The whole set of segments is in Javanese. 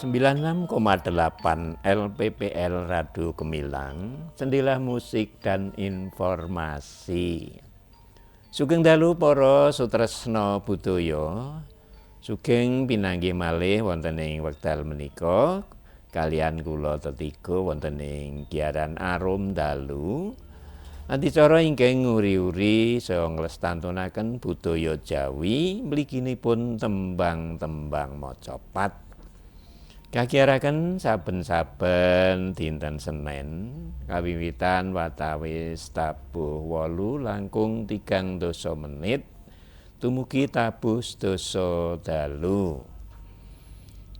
96,8 LPPL Radio Gemilang, Jendela Musik dan Informasi. Sugeng dalu para sutresna budaya, sugeng pinanggih malih wonten ing wekdal menika kaliyan kula tetiga wonten ing giaran Arum Dalu. Adicara ingkang nguri-uri saha nglestantunaken budaya Jawi mliginipun tembang-tembang macapat. Kagiaraken saben-saben dinten Senin kawiwitan watawis tabuh 8 langkung 3 menit dumugi tabuh 10 dalu.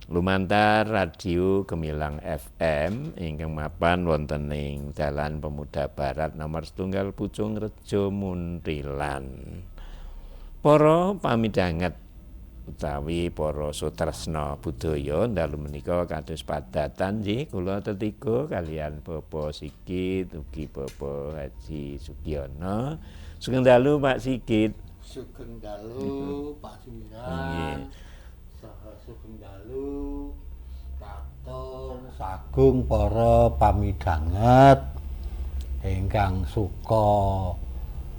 Lumantar Radio Gemilang FM ingkang mapan wonten ing Dalan Pemuda Barat nomor 1 Pucung Rejo Muntilan. Para pamidhanget utawi para sutresna budaya dalu menika kados padatan nggih kula tetiga kaliyan Bapak Sigit ugi Bapak Haji Sugiono. Sugeng dalu Pak Sigit. Sugeng dalu Pak Sumiran. Saha sugeng dalu katung sagung para pamidhanget ingkang suka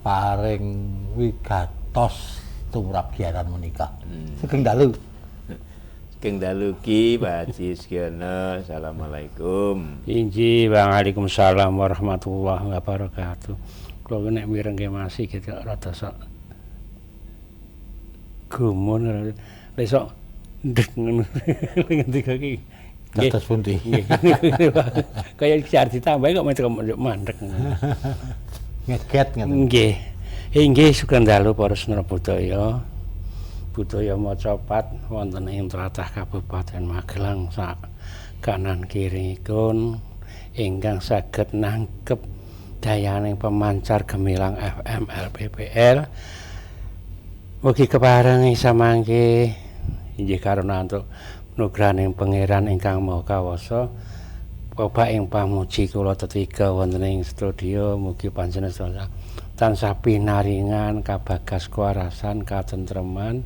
paring wigatos tumrap giaran menika. Sugeng dalu. Sugeng dalu Ki Pak Haji Sugiono. Assalamualaikum. Inji waalaikumsalam warahmatullahi wabarakatuh. Kula nek mirengke masih gitu rada sok gumun lesok ndek ngono. Ngendika ki. Dados pundi? Kaya siar ditambahi kok mandek. Ngeget ngoten. Nggih. Inggih sugeng dalu para senara budaya macapat wonten ing tlatah Kabupaten Magelang sak kanan kiringipun ingkang saged nangkep dayaning pemancar Gemilang FM LPPL. Mugi kepareng samangke inggih karenantuk nugraning Pangeran ingkang Maha Kawasa. Bapak ing pamuji kula tetiga wonten ing studio mugi panjenengan tansah pinaringan kabagas kewarasan katentreman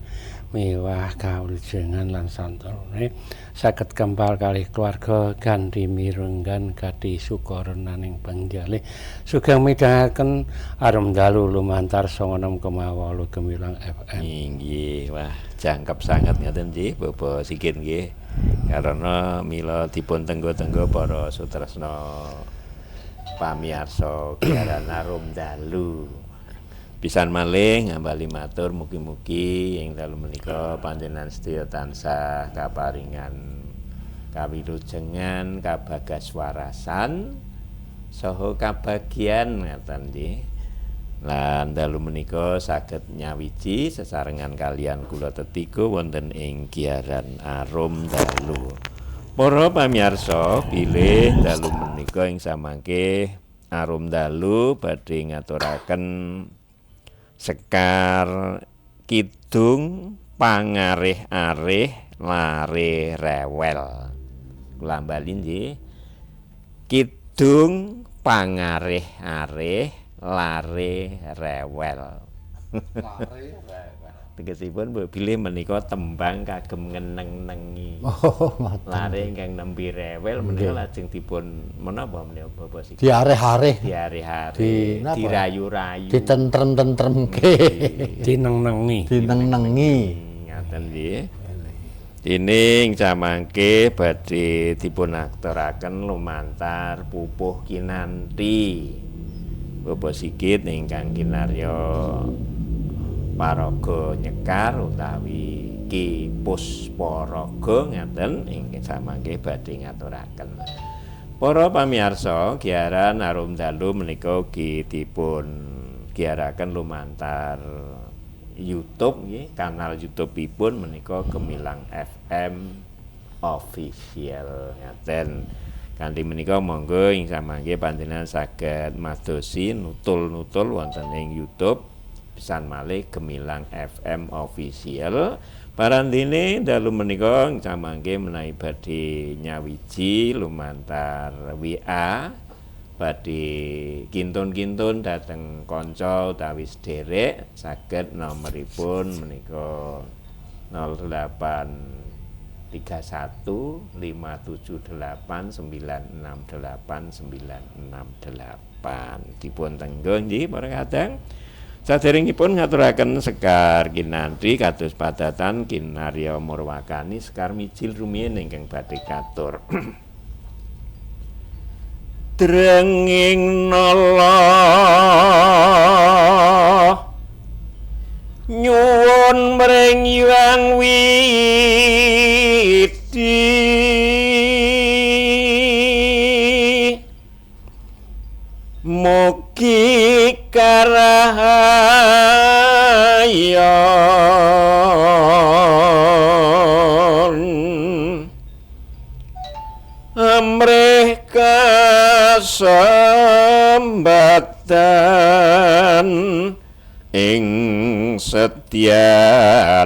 miwah kawilujengan lan santurune saged kempal kalih keluarga kanthi mirenggan kanthi sukarenaning panggalih sugeng midhangetaken Arum Dalu lumantar 96,8 Gemilang FM. Inggih, wah jangkep sanget ngaten nggih Bapak Sigit nggih. Karena mila dipun tenggo-tenggo para sutresna pamirsa giaran Arum Dalu. Pisan malih ngambali matur mugi-mugi ing dalu menika panjenengan sedaya tansah kaparingan kawilujengan, kabagaswarasan saha kabagyan ngaten nggih. Lan dalu menika saged nyawiji sesarengan kaliyan kula tetiga wonten ing giaran Arum Dalu. Para pamirsa, bilih dalu menika ing samangke Arum Dalu badhe ngaturaken sekar kidung pangarih-arih lare rewel. Kula bali nggih. Kidung pangarih-arih lare rewel. Lare rewel. Tegesipun bilih menika tembang kagem ngeneng-nengi. Oh, ngoten. Lare ingkang nembe rewel menika lajeng dipun menapa menika Bapak Sigit? Diareh-areh. Diareh-areh, dirayu-rayu. Ditentrem-tentremke. Dinengnengi. Dinengnengi. Ngaten nggih. Dene samangke badhe dipun akturaken lumantar pupuh kinanti. Bapak Sigit ingkang kinarya paraga nyekar utawi Ki Pusparaga ngaten ingkang samangke badhe ngaturaken. Para pamirsa, giaran Arum Dalu menika ugi dipun giaraken lumantar YouTube nggih, kanal YouTube-ipun menika Gemilang FM Official ngaten. Kanthi menika monggo ing samangke panjenengan saged madosi nutul-nutul wonten ing YouTube pisan malih Gemilang FM Official. Parandene dalu menika samangke menawi badhe nyawiji lumantar WA badhe kintun-kintun dhateng kanca utawi sederek saged nomoripun menika 08 31 578 968 968 dipun tenggo nggih para kadang. Saderengipun ngaturaken sekar kinanthi kados padatan kinarya murwakani sekar mijil rumiyin ingkang badhe katur. Drenging nala nyuwun mring Hyang Widi mugi karahayon amrih kasembatan ing setyane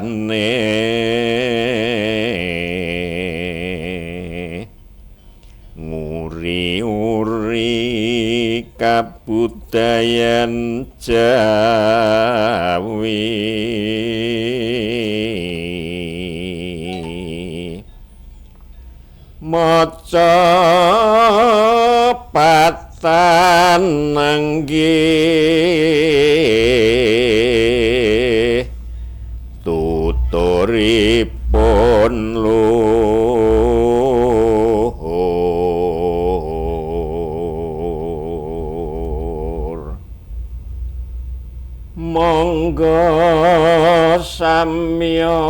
nguri-uri kabudayan Jawi maca patan nanggih tuturipun luhur monggo samya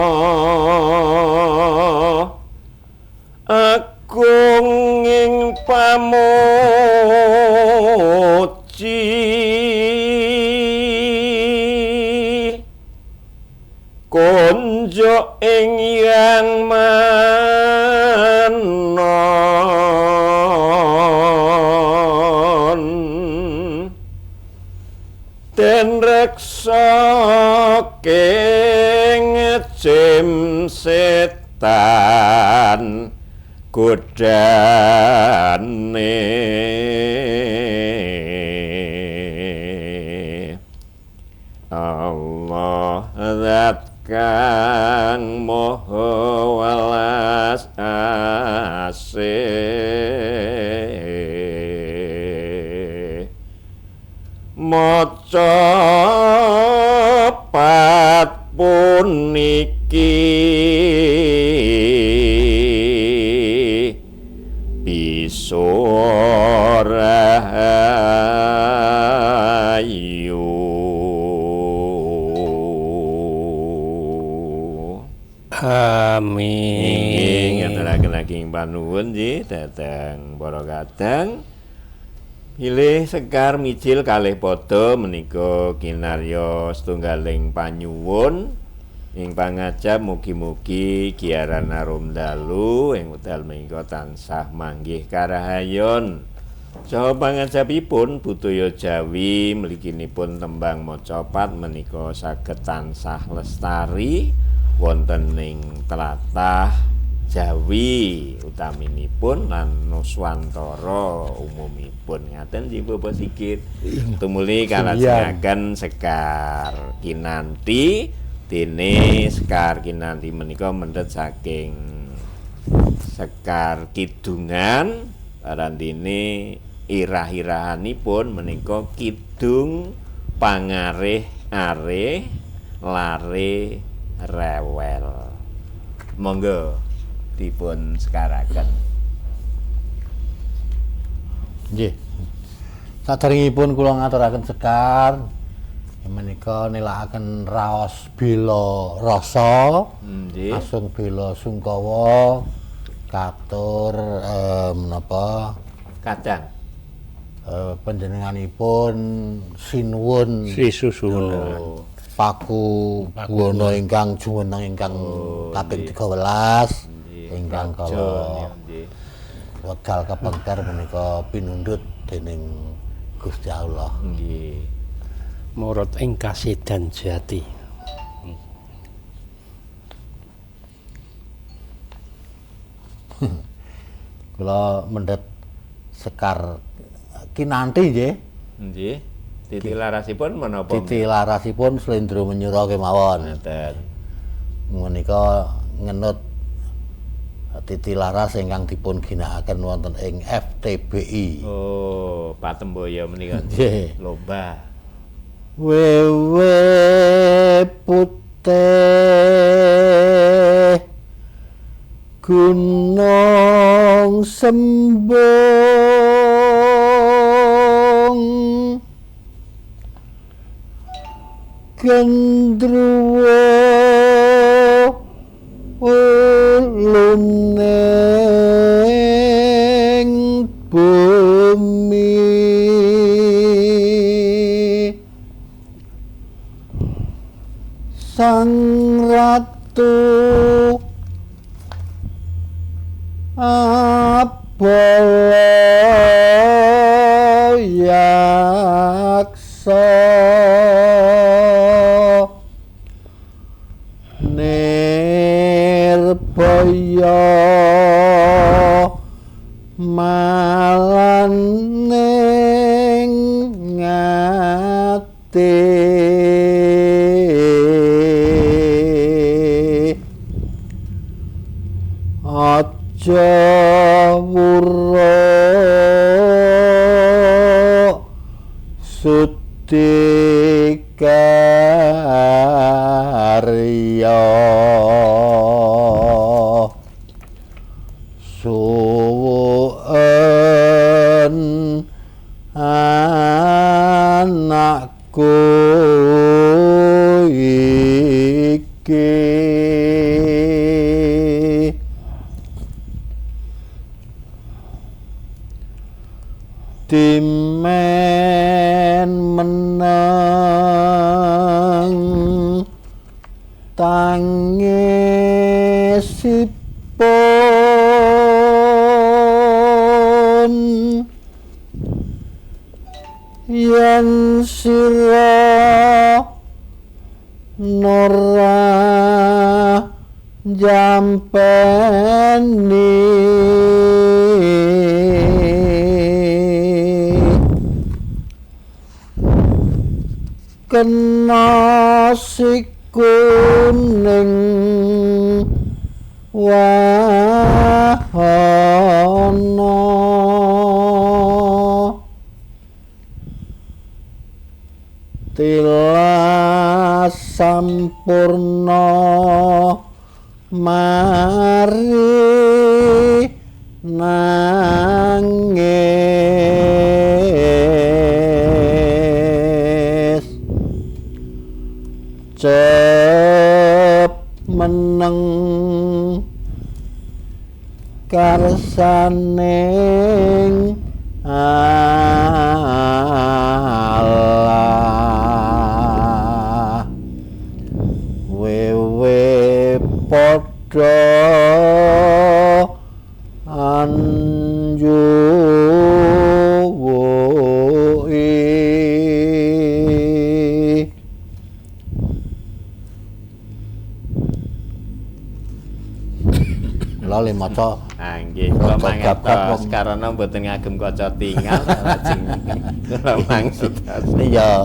agung ing pamuji konjo ing Hyang Manon den reksa keng jim setan godane Allah zat kang maha welas asih maca pat puniki bisa rahayu. Amin. Ngaturaken ageng panuwun nggih dhateng para kadang. Pilih sekar mijil kalih pada menika kinarya setunggaling panyuwun ing pangajap mugi-mugi giaran arum dalu ing wekdal menika tansah manggih karahayon. Saha pangajapipun budaya Jawi mliginipun tembang macapat menika saged tansah lestari wonten ing tlatah Jawi utaminipun lan Nuswantara umumipun ngaten nggih Bapak Sigit. Tumuli kalajengaken sekar kinanthi dene sekar kinanthi menika mendhet saking sekar kidungan parandene irah-irahanipun menika kidung pangarih-arih lare rewel. Monggo dipun sekaraken. Nggih. Saderengipun kula ngaturaken sekar menika nilakaken raos bela rasa. Nggih. Asung bela sungkawa katur menapa Kadang panjenenganipun sinuwun Sri susuwun. Paku Buwana ingkang jumeneng ingkang kaping 13 ingkang kala wekdal kepengker menika pinundhut dening Gusti Allah. nggih. Murut ing kasidan jati. Kula mendhet sekar kinanthi nggih. Nggih. Titilarasipun menapa? Titilarasipun Slendra Menyura kemawon. Ngoten. Menika ngenut titilaras ingkang dipun ginakaken wonten ing FTBI. Oh, Patemboyo menika Nggih. lomba. Wewe putih gunung sembung gendruwo uluning bumi sang ratu Abala yaksa nirbaya malaning ngati aja wura sutikarya suwun anakku iki timen menang tangisipun yen sira nora jampeni kena sikuning wahana tilas sampurna mari nangis cep meneng karsaning Allah wewe padha anjuwi lali maca Nggih, kula mangertos karena mboten ngagem kaca tinggal lajeng kula maksud. iya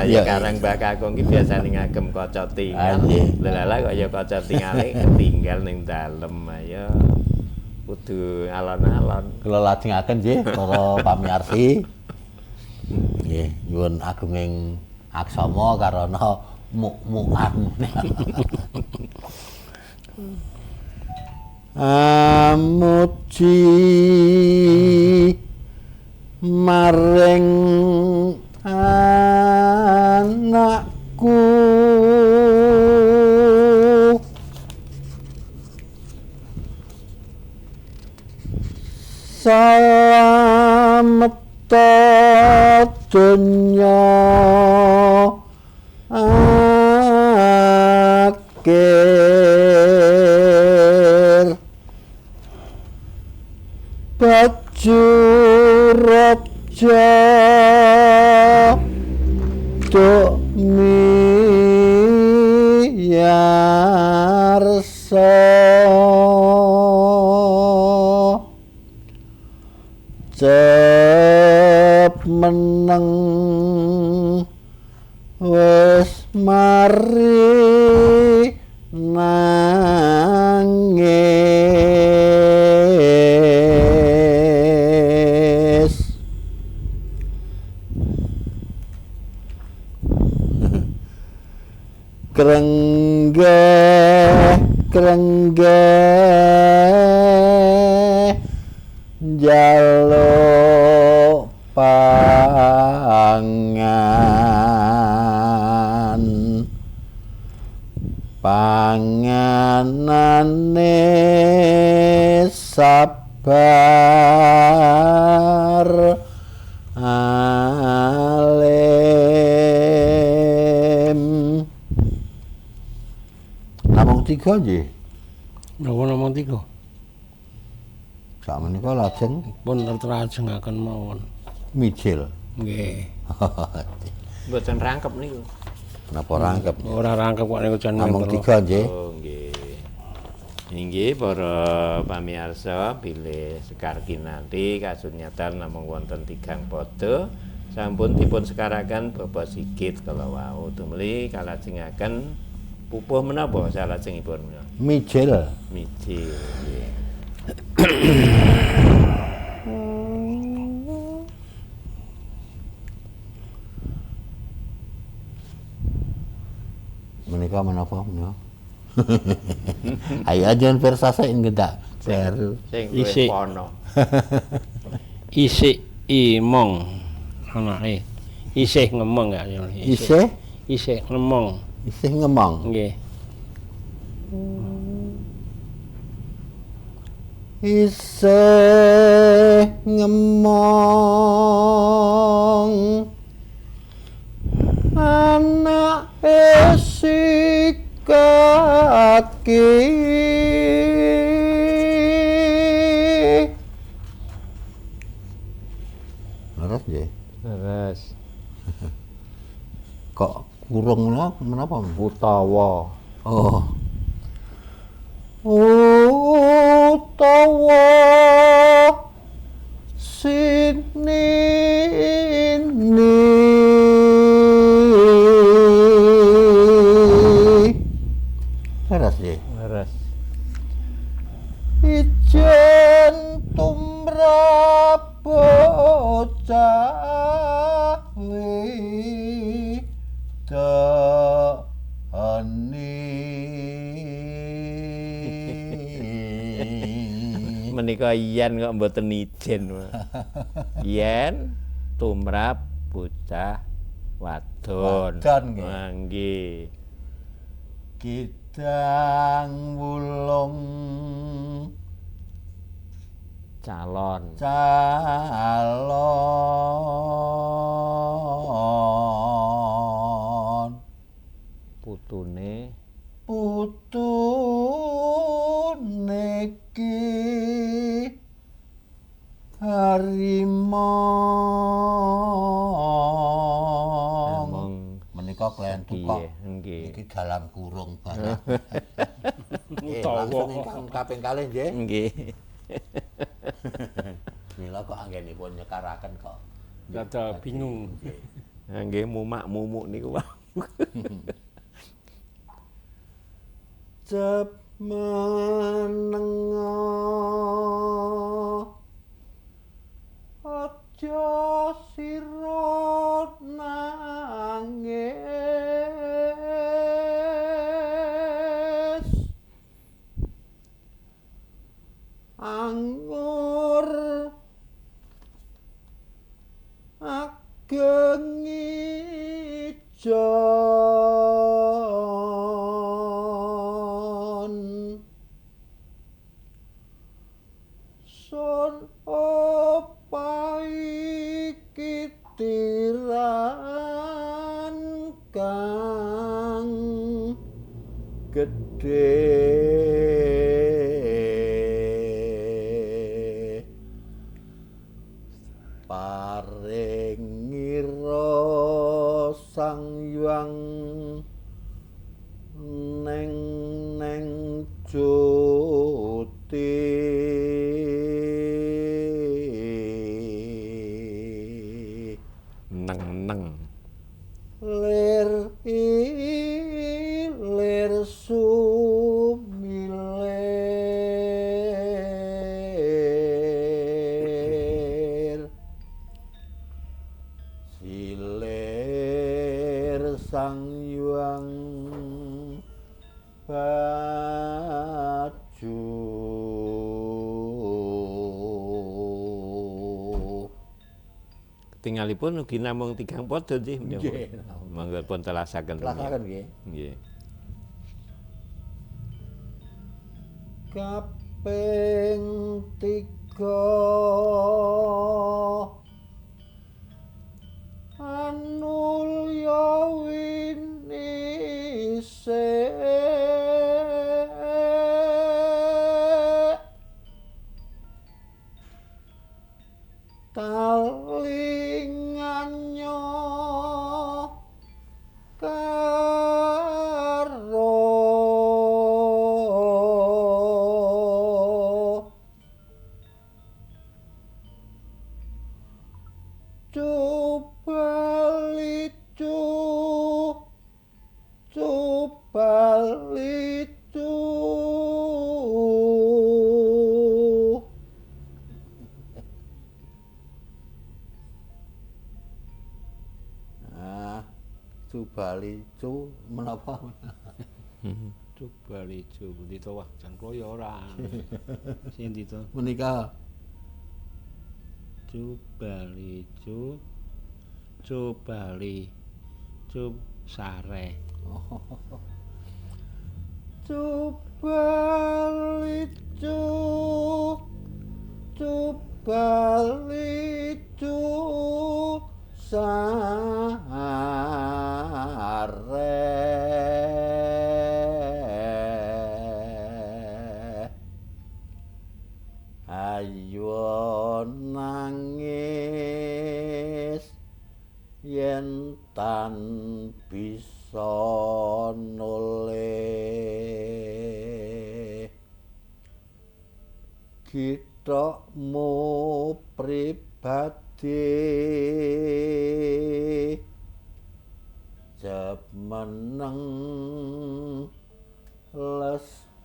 Ya karang Mbah Kakung ki biasane ngagem kaca tinggal. Nggih. Lha kok ya kaca tingale ketinggal ning dalem ayo kudu alon-alon. kula lajengaken nggih para pamirsa nggih nyuwun agunging aksama karana muk-mukan amuji maring anakku salameta donya akhir baju raja tuk miyarsa cep meneng wis mari nangis krenggeh njaluk panganane sabar alim namung 3 nggih Napa namung 3? sakmenika lajeng Pun terterajengaken mawon. mijil Nggih. Mboten rangkep niku. napa rangkep Ora rangkep kok niku jan namung ngeten. 3 nggih Oh nggih. Inggih para pamirsa bilih sekar kinanti kasunyatan namung wonten 3 pada sampun dipun sekaraken Bapak Sigit kala wau tumeli kalajengaken pupuh menapa salajengipun mijil mijil nggih. menika menapa menika ayo aja versase ngedak baru Sing Isik. luwih pono. Isik imong anake. Isih ngemong ya. isih Isih ngemong. isih ngemong Nggih. isih ngemong anak kaki leres nggih Leres. kok kurung menapa Utawa oh utawa leres nggih leres. ijen tumrap bocah widani Menika yen kok mboten ijen. Yen tumrap bocah wadon. Wadon, nggih. Wah, nggih. kidang wulung Calon. calon Putune putune ki harimau namung menika klentu kok nggih. iki dalam kurung barang Utawa. langsung ingkang kaping kalih nggih Nggih. mila kok anggenipun nyekaraken kok Rada bingung. Nggih mumak-mumuk niku wae. Cep menenga aja sira nangis anggur ageng ijon son opai kitiran kang gedhe paringira sang hyang neng juti Neng-neng. lir lir sumilir silir sang hyang baju Tinggalipun ugi namung 3 pada nggih. Nggih. Monggo pun telasaken lasaken nggih Nggih. kaping 3 anulya winisik talingannya karo cubalicu Cubalicu menapa? Coba licu pundi to wah jan kula ya ora. Sing ndi to? Menika Coba licu. Coba licu sare. Cubalicu sare ayo nangis yen tan bisa noleh kitokmu pribadi jab meneng lesturu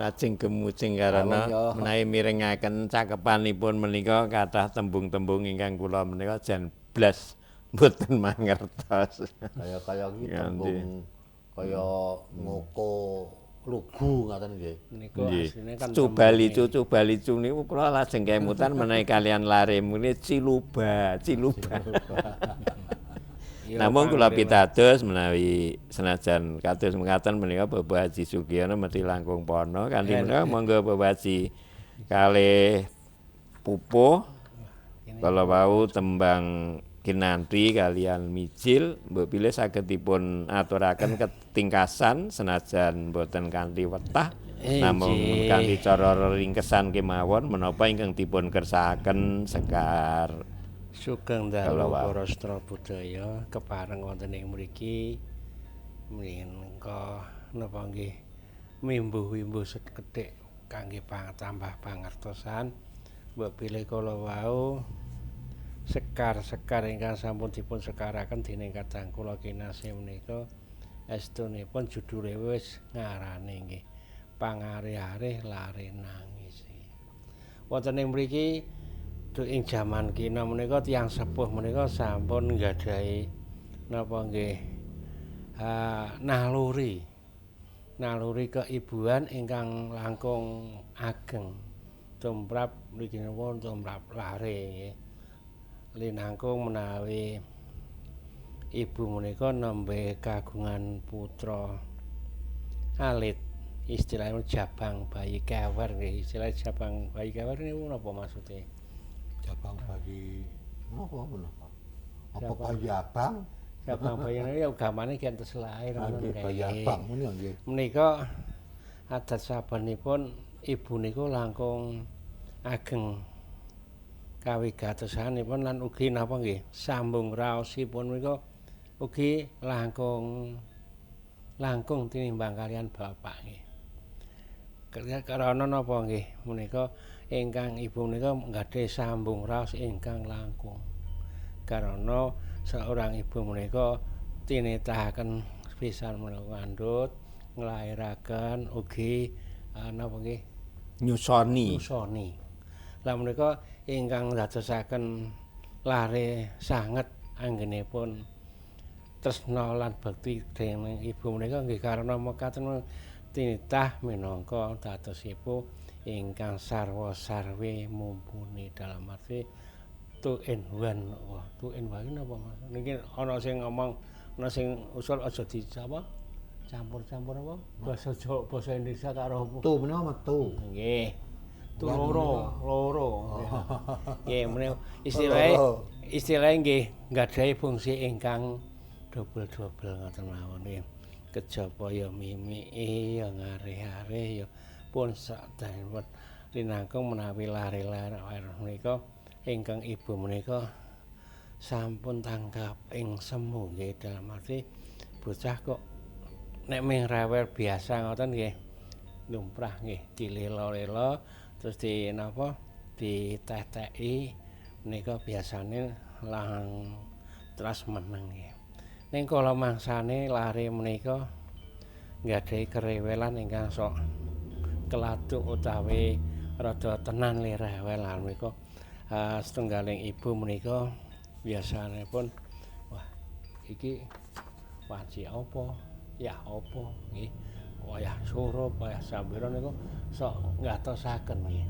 Lajeng gemucing karana Awon, ya. menawi mirengaken cakepanipun menika kathah tembung-tembung ingkang kula menika jan blas mboten mangertos. kaya iki Nganti. tembung kaya ngoko lugu ngaten nggih. Niku Nggih. asline kan Coba licu niku kula lajeng kemutan menawi kalian lare muni ciluba. ya Namun kula panggih, pitados menawi senajan kados mekaten menika Bapak Haji Sugiono mesti langkung pono kanthi menika monggo Bapak Haji kalih pupuh kala wau tembang kinanti kalian mijil mbok pilih saged dipun aturaken ketingkasan senajan boten kanthi wetah namung kanthi cara ringkesan kemawon menapa ingkang dipun kersakaken sekar Sugeng Kalau dalu wau. para setra budaya kepareng wonten ing mriki menika napa nggih mimbuh-imbuh sekedhik kangge tambah pangertosan mbok bilih kala wau sekar-sekar ingkang sampun dipun sekaraken dening kadang kula kinasih menika estunipun judule wis ngarane nggih Pangarih-arih lare nangis. Wonten ing mriki ing jaman kina menika tiyang sepuh menika sampun nggadahi napa nggih naluri keibuan ingkang langkung ageng tumrap mriki napa tumrap lare nggih. Linangkung menawi ibu menika nembe kagungan putra alit istilahnya jabang bayi kewer nggih istilah jabang bayi kewer niku napa maksudnya? Jabang bayi napa menapa? Apa bayi abang? Jabang bayi niku ya gamane gentes lair ngono Nggih bayi abang ngono ya nggih. Menika adat sabanipun ibu niku langkung ageng kawigatosanipun lan ugi napa nggih sambung raosipun menika ugi langkung tinimbang kalian bapak nggih. Karana napa nggih menika ingkang ibu menika nggadahi sambung raos ingkang langkung. Karana seorang ibu menika tinitahaken pisan menika ngandhut nglairaken ugi napa nggih nyusoni. Lah menika ingkang dadosaken lare sanget anggenipun tresna lan bekti dening ibu menika nggih karena mekaten tinitah minangka dadosipun ingkang sarwa sarwe mumpuni dalam arti two in one. Wah, two in one napa Mas? Niki ana sing ngomong, ana sing usul aja dicapa campur-campur apa? Basa Jawa, basa Indonesia karo Tu menika metu. nggih. Tu Wan loro. Nggih, menika istilahe nggih nggadahi fungsi ingkang dobel-dobel ngoten mawon nggih. Kejaba ya mimiki ya ngarih-arih ya pun sakdanipun linangkung menawi lare-lare menika ingkang ibu menika sampun tangkap ing semu nggih dalam arti bocah kok nek ming rewel biasa ngoten nggih lumrah nggih dilelo-lelo terus di napa diteteki menika biasane lang terus meneng nggih. Ning kala mangsane lare menika nggadahi kerewelan ingkang sok keladuk utawi rada tenan rewel lan menika setunggaling ibu menika biasanipun wah iki wanci apa ya apa nggih wayah surup wayah sambiran niku sok ngatosaken nggih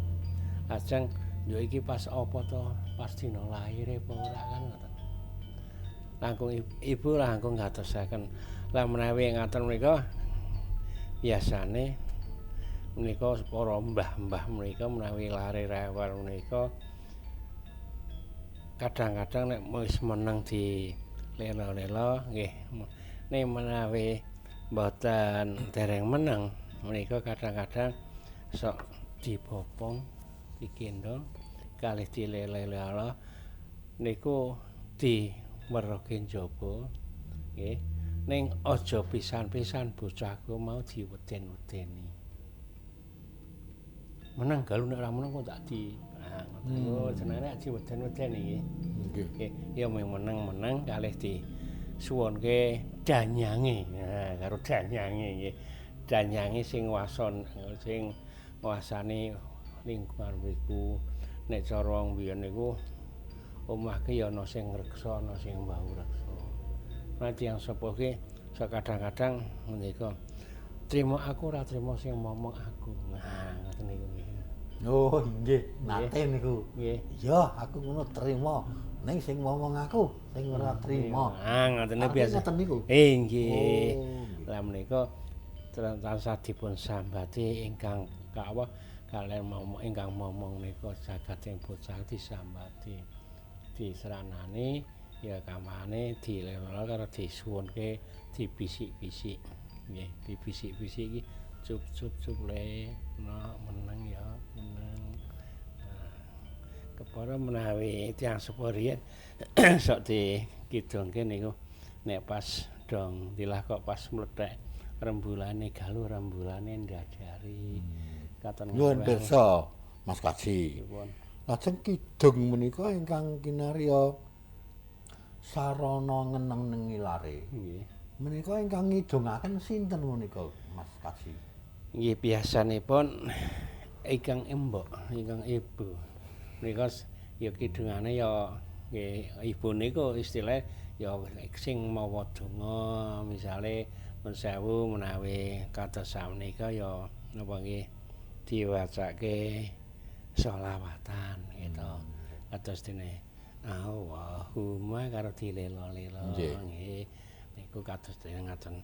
ajeng yo iki pas apa to pas dina laire apa ora kan ngoten langkung ibu langkung ngatosaken lan menawi ngaten menika biasane menika para mbah-mbah menika menawi lare rewel menika kadang-kadang nek wis meneng di lelo-lelo nggih nek menawi mboten dereng meneng menika kadang-kadang sok dibopong digendong kalih dilele-lelo niku diweroke njaba nggih ning aja pisan-pisan bocahku mau diweden-wedeni menang galu nek ora meneng kok tak di ngoten jenenge diweden-wedeni nggih nggih ya meneng-meneng kalih disuwunke danyange karo danyange nggih danyange sing nguasani lingkungan mriku nek cara wong biyen niku omahke ya ana sing ngreksa ana sing mbau reksa nanti yang sepuh ki kadang-kadang menika trima aku ora trima sing momong aku nah ngoten niku nggih. Oh nggih, nate niku. Nggih. Iya, aku ngono trima. Ning sing ngomong aku sing ora trima. Ah ngoten biasa. Ngoten niku. Nggih. Lah menika tansah dipun sambati ingkang kawa kalian momong ingkang momong nika jagating bocah disambati. Diseranani ya kamane dilelol karo disuwunke dibisik-bisik. Nggih, dibisik-bisik iki cup le meneng ya meneng. Kepara menawi tiyang sepuh riyen sok dikidungke niku nek pas dong dilah kok pas mlethek rembulane galuh rembulane ndadari katon Nyuwun pirsa Mas Kaji. Lajeng kidung menika ingkang kinarya sarana ngenengi lare. Nggih. Menika ingkang ngidungaken sinten menika Mas Kaji? Nggih biasanipun ingkang embok, ingkang ibu. Menika ya kidungane ya nggih ibu niku istilah ya sing mawa donga misale nun sewu menawi kados sakmenika ya napa nggih diwacake sholawatan gitu. Kados dene Allahumma karo dilelo-lelo nggih niku kados dene ngaten.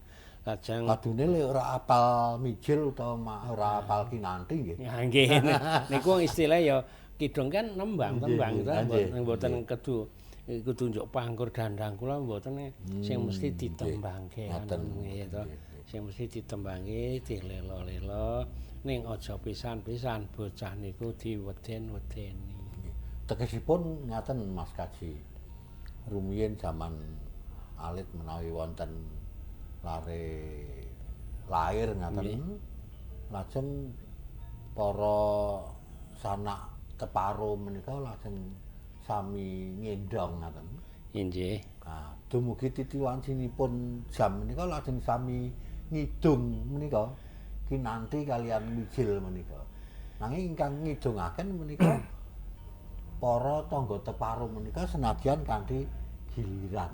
Lajeng Kadune lek ora apal mijil utawa ora apal kinanthi nggih. ya nggih niku istilah ya kidung kan nembang-tembang mboten kudu njuk pangkur dandang kula mboten sing mesti ditembangke nggih to. Sing mesti ditembangke dilelo-lelo ning aja pisan-pisan bocah niku diweden-wedeni. Tegesipun ngaten Mas Kaji. Rumiyin zaman alit menawi wonten lare lair ngaten. Lajeng para sanak teparo menika lajeng sami ngendong ngaten. Nggih. Nah, dumugi titi wancinipun jam menika lajeng sami ngidung menika kinanthi kalian mijil menika. Nanging ingkang ngidungaken menika para tangga teparu menika senadyan kanthi giliran.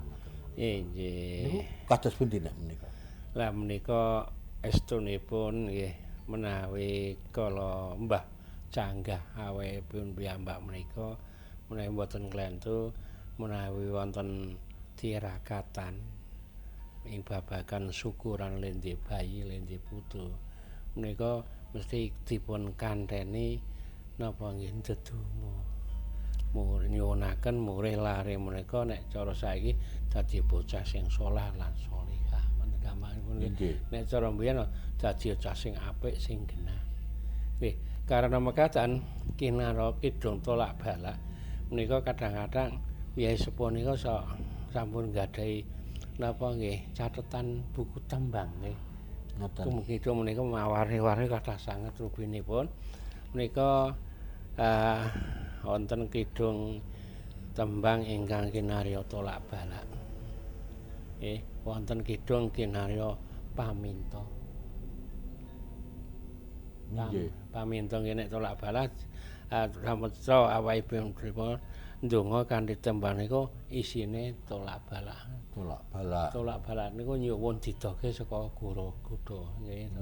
Nggih. Niku kados pundi nek menika? Lah menika estunipun nggih menawi kala Mbah Canggah awakipun piyambak menika menawi mboten klentu menawi wonten tirakatan ing babagan syukuran lendhe bayi lendhe putu menika mesti dipun kanteni napa nggih ndedonga nyuwunaken murih lare menika nek cara saiki dadi bocah sing saleh lan sholihah wonten gampangipun nek cara mbiyen dadi bocah sing apik sing genah nggih karena mekaten kinara kidung tolak balak menika kadang-kadang Kyai Sepuh nika sampun nggadahi napa nggih catetan buku tembang nggih kemungkinan menika mawari-wari kathah sanget rubinipun menika wonten kidung tembang ingkang kinarya tolak balak. Wonten kidung kinarya paminta. Nggih. Paminta nek tolak balak sampun awakipun ndonga kanthi tembang niku isine tolak balak. Tolak balak niku nyuwun didoge saka Guru Kuda nggih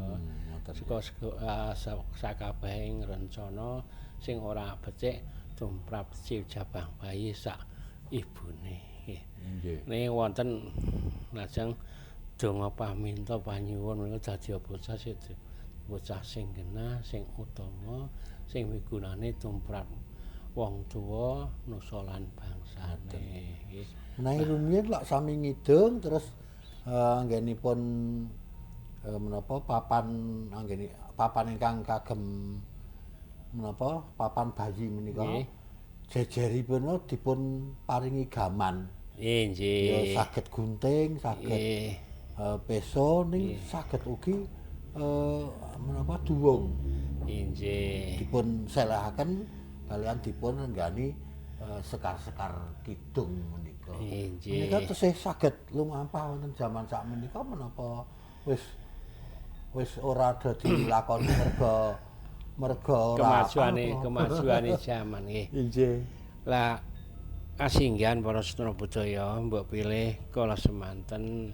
to. Saka sakabehing rencana sing ora becik tumrap jabang bayi sak ibune nggih. Nggih wonten lajeng donga paminta panyuwun menika dadi bocah sing genah, sing utama, sing migunani tumrap wong tuwa nusa lan bangsane nggih. Menawi rumiyin lak sami ngidung terus anggenipun menapa papan ingkang kagem menapa papan bayi menika jejeripun dipun paringi gaman. Nggih. Ya saged gunting, saged peso ning saged ugi menapa duwung. Nggih. Dipun selehaken kalian dipun renggani sekar-sekar kidung menika. Nggih. Menika tesih saged lumampah wonten jaman sakmenika menapa wis ora dadi lakoni merga ora kemajuane jaman nggih. Nggih. Lah kasinggihan para sedherek budaya mbok pilih kala semanten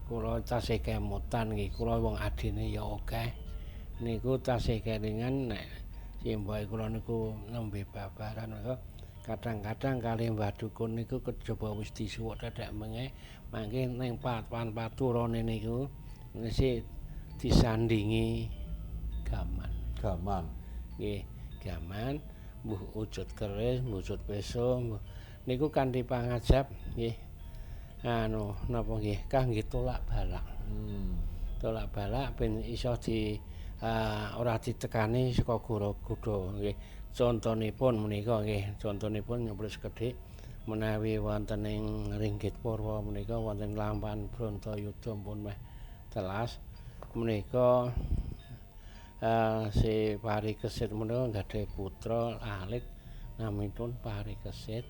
kula tasih kemutan nggih kula wong adine ya akeh niku tasih kelingan nek simbah kula niku nembe babaran niku kadang-kadang kali Mbah Dukun niku kejaba wis disuwuk tetek mengke mangke ning papan paturane niku mesti disandingi gaman nggih gaman mbuh wujud keris wujud peso niku kanthi pangajab nggih napa nggih kangge tolak balak tolak balak ben iso ora ditekani saka Guru Kuda nggih contonipun menika nggih contonipun nyumpul sekedhik menawi wonten ing Ringgit Purwa menika wonten lampahan Brontoyuda pun meh telas menika si Parikesit menika nggadahi putra alit naminipun Parikesit.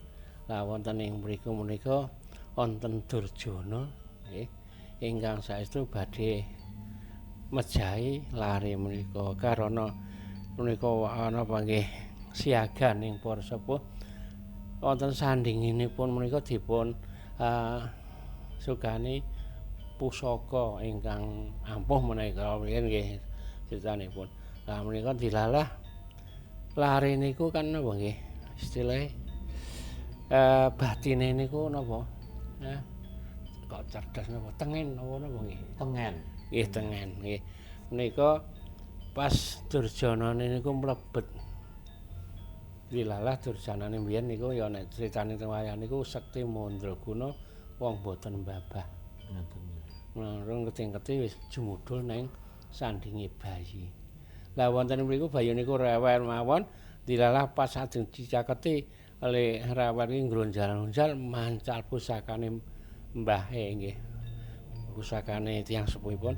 Lah wonten ing mriku menika wonten Durjana nggih ingkang saestu badhe mejahi lare menika karana menika ana panggih siaga ning para sepuh wonten sandinginipun menika dipun sugani pusaka ingkang ampuh menika riyen nggih critanipun. Lah menika dilalah lare niku kan napa nggih istilahe batine niku napa kok cerdas napa tengen napa nggih Tengen. nggih tengen nggih menika pas Durjanane niku mlebet dilalah Durjanane mbiyen niku ya nek critane teng wayah niku sekti mandraguna wong boten mbabah Ngoten. Rung keting-keting wis jumudul neng sandingi bayi. Lah wonten mriku bayi niku rewel mawon, dilalah pas ajeng dicaketi le rewel iki ngronjal-onjal mancal pusakane mbahe nggih. Pusakane tiyang sepuhipun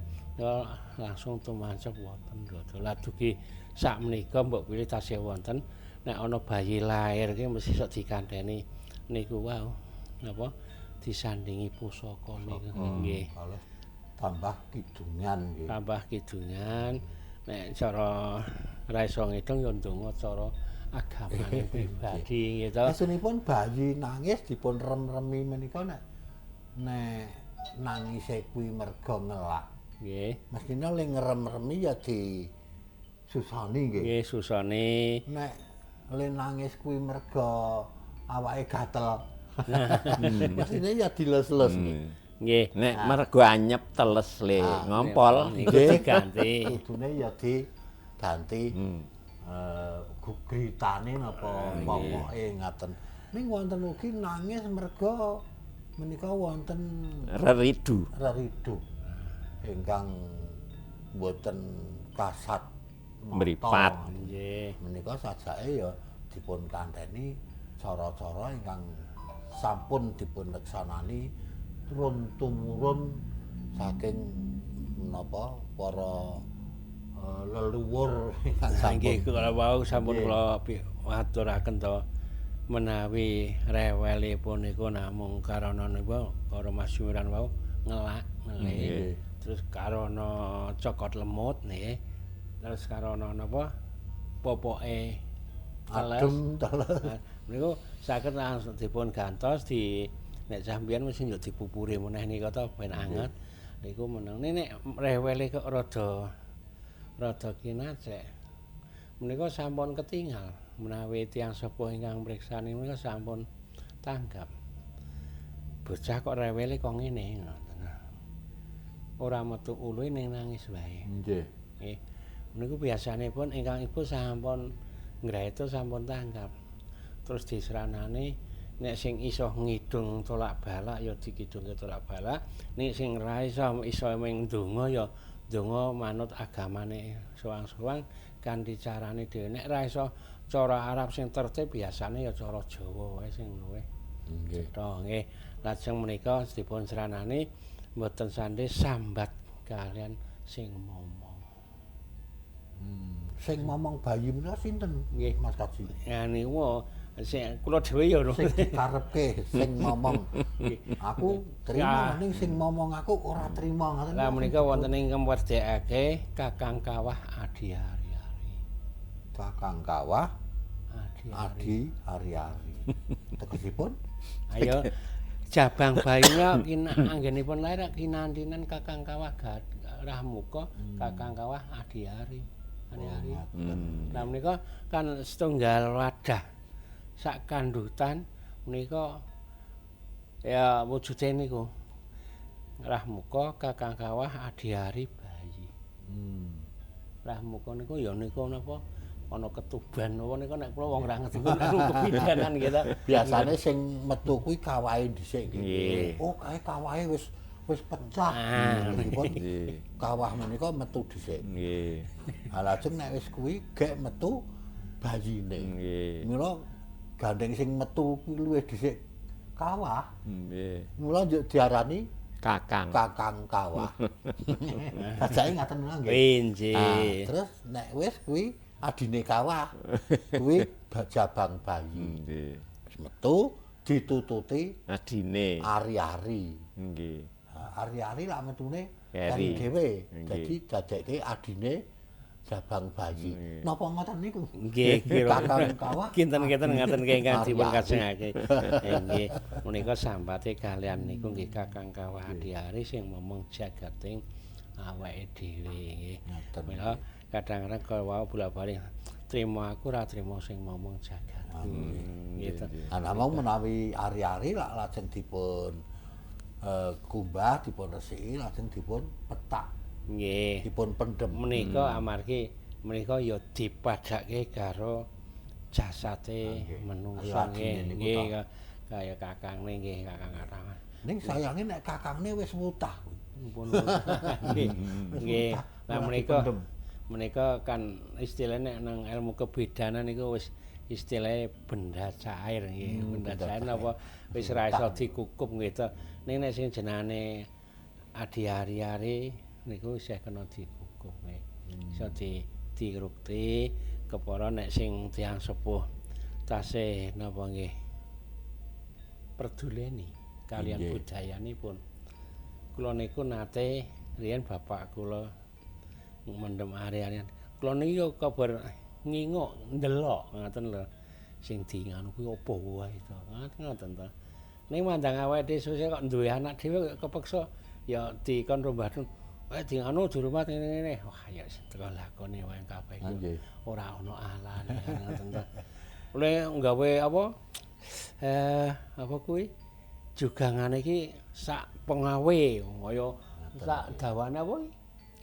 langsung tumancep wonten dodo. Lah dugi sakmenika mbok pilih tasih wonten nek ana bayi lair iki mesti sok dikandhani niku wau napa disandingi pusaka niku nggih. Tambah kidungan nggih. Tambah kidungan nek cara ra iso ngitung ya ndonga cara agamane pribadi gitu. Esunipun bayi nangis dipun rem-remi menika nek nangise kuwi merga ngelak. Nggih. Mestine le ngerem-remi ya disusoni nggih. Nggih susane. Nek le nangis kuwi merga awake gatel. Mestine ya diles-les nggih. Nggih. Nek mergo anyep teles le ngompol. Niku diganti. Kudune ya diganti gritane napa pokoke ngaten. Ning wonten ugi nangis merga menika wonten Reridu. reridu ingkang boten kasat Mripat. Nggih. menika sajake ya dipun kandhani cara-cara ingkang sampun dipun leksanani turun tumurun saking menapa para leluhur ingkang Nggih sampun kula wau sampun kula aturaken to menawi rewelipun niku namung karana niku para masyuran wau ngelak ngelih. Terus karana cokot lemut nggih. Terus karana napa popoke adem teles. Niku saged langsung dipun gantos nek sampeyan mesti yo dipupuri meneh nika to ben anget. Niku meneng nek rewele kok rada kinacek. Menika sampun ketinggal menawi tiyang sepuh ingkang mriksani menika sampun tanggap. Bocah kok rewele kok ngene ngoten. Ora metu uluhe ning nangis wae. Nggih. Nggih. Niku biasanipun ingkang ibu sampun ngraetu sampun tanggap. Terus disranane nek sing iso ngidung tolak-balak ya dikidungke tolak-balak, nek sing ra iso mung ndonga ya ndonga manut agamane soang-soang kanthi carane dhewe. Nek ra iso cara Arab sing tertib biasane ya cara Jawa wae sing luwih. Nggih. Cetha nggih. Lajeng menika dipun sranani mboten sandhe sambat kalian sing momong. Sing momong bayi menika sinten? Nggih. Mas Kaji. Ya niku sing kula dhewe ya Sing dikarepke sing momong. Aku trima ning sing momong aku ora trima ngoten. Lah menika wonten ing kemwerdekake Kakang Kawah Adi Hari-hari. Kakang Kawah Adi. Adi Hari-hari. Tegesipun Ayo jabang bayina anggenipun lair kinantinan Kakang Kawah Rahmuka Kakang Kawah Adi Hari. Hari-hari. Nah menika kan setunggal wadah sak kandhutan menika ya wujude niku Rahmuka Kakang Kawah Adi Hari bayi. Rahmuka niku ya niku napa ana ketuban napa nika nek kula wong ra ngerti niku kebidanan gitu. biasane sing metu kuwi kawahe dhisik Nggih. nggih. Oh, kae kawahe wis pecah. Nggih. Kawah menika metu dhisik. Nggih. Lah lajeng nek wis kuwi gek metu bayine. Nggih. Mula gandeng sing metu kuwi luwih dhisik kawah. Nggih. Mula njuk diarani Kakang. Kakang Kawah. Sajake ngaten mula nggih. Nggih. Terus nek wis kuwi adine kawah. Kuwi jabang bayi. Nggih. Wis metu ditututi Adine. ari-ari. Nggih. Ari-ari lak metune Eri. eri dhewe. Nggih. Dadi dadekke adine jabang bayi. Napa ngoten niku? Nggih, kira Kakang Kawah. kinten-kinten ngaten ingkang dipun Ari-ari. kajengake. Nggih, menika sambate kalian niku nggih Kakang Kawah Adi Hari sing momong jagating awake dhewe nggih. Ngoten. Mila kadang-kadang kalau wau bola-balik trimo aku ora trimo sing momong jagat. Gitu. Namung menawi ari-ari lak lajeng dipun kumbah, dipun resiki, lajeng dipun petak, Nggih. dipun pendem. Menika amargi menika ya dipadhake karo jasate menungsa Ayo, adine nggih. niku Nggih ta. kaya kakangne nggih Kakang Katangan. Ning sayange nek kakangne wis mutah. Mumpun nggih. Nggih. Lah menika kan istilahnya nang ilmu kebidanan niku wis istilahnya benda cair nggih. Benda cair napa wis ra iso dikukup nggih to. Ning nek sing jenenge Adi Hari-hari niku isih kena dikukup nggih. Iso dirukti kepara nek sing tiyang sepuh tasih napa nggih perduleni kalian budayanipun. Kula niku nate riyen bapak kula mendem ari-arian. Kula niki yo kabar ngingok ndelok ngoten lho. Sing di nganu kuwi apa wae to. Ngoten to. Ning mandang awake dhewe kok duwe anak dhewe kepeksa ya dikon rombadun. Di anu di rumah ngene-ngene. Wah ya teko lakone wae kabeh iku. Ora ana alane ngoten to. Oleh nggawe apa? Apa kuwi? Jugangane iki sak pengawe kaya sak dawane apa iki?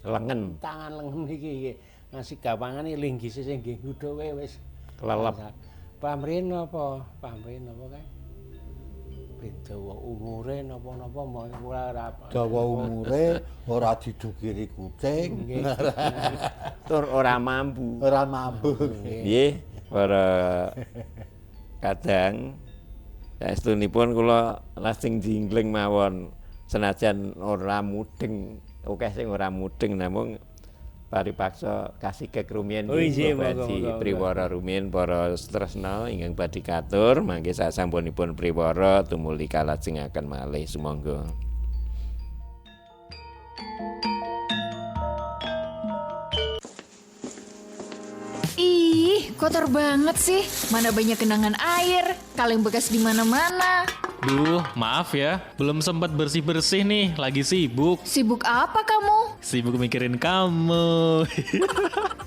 Lengen. Tangan lengen iki ngasih gampangane linggise sing nggih nggodho wis Kelelep. Pamrin apa kae? Beda umure napa-napa ora Dawa umure ora didukiri kucing. Tur ora mampu. Ora mampu. Nggih, para kadang saestunipun kula lasing jingling mawon senajan ora mudeng, akeh sing ora mudeng namung paripaksa kasih kekrumian badhe priwara rumiyin para tresna ingkang badhe katur mangke sasampunipun priwara tumuli kalajengaken malih sumangga. Ih, kotor banget sih. Mana banyak genangan air, kaleng bekas di mana-mana. Duh, maaf ya, belum sempat bersih-bersih nih, lagi sibuk. Sibuk apa kamu? Sibuk mikirin kamu.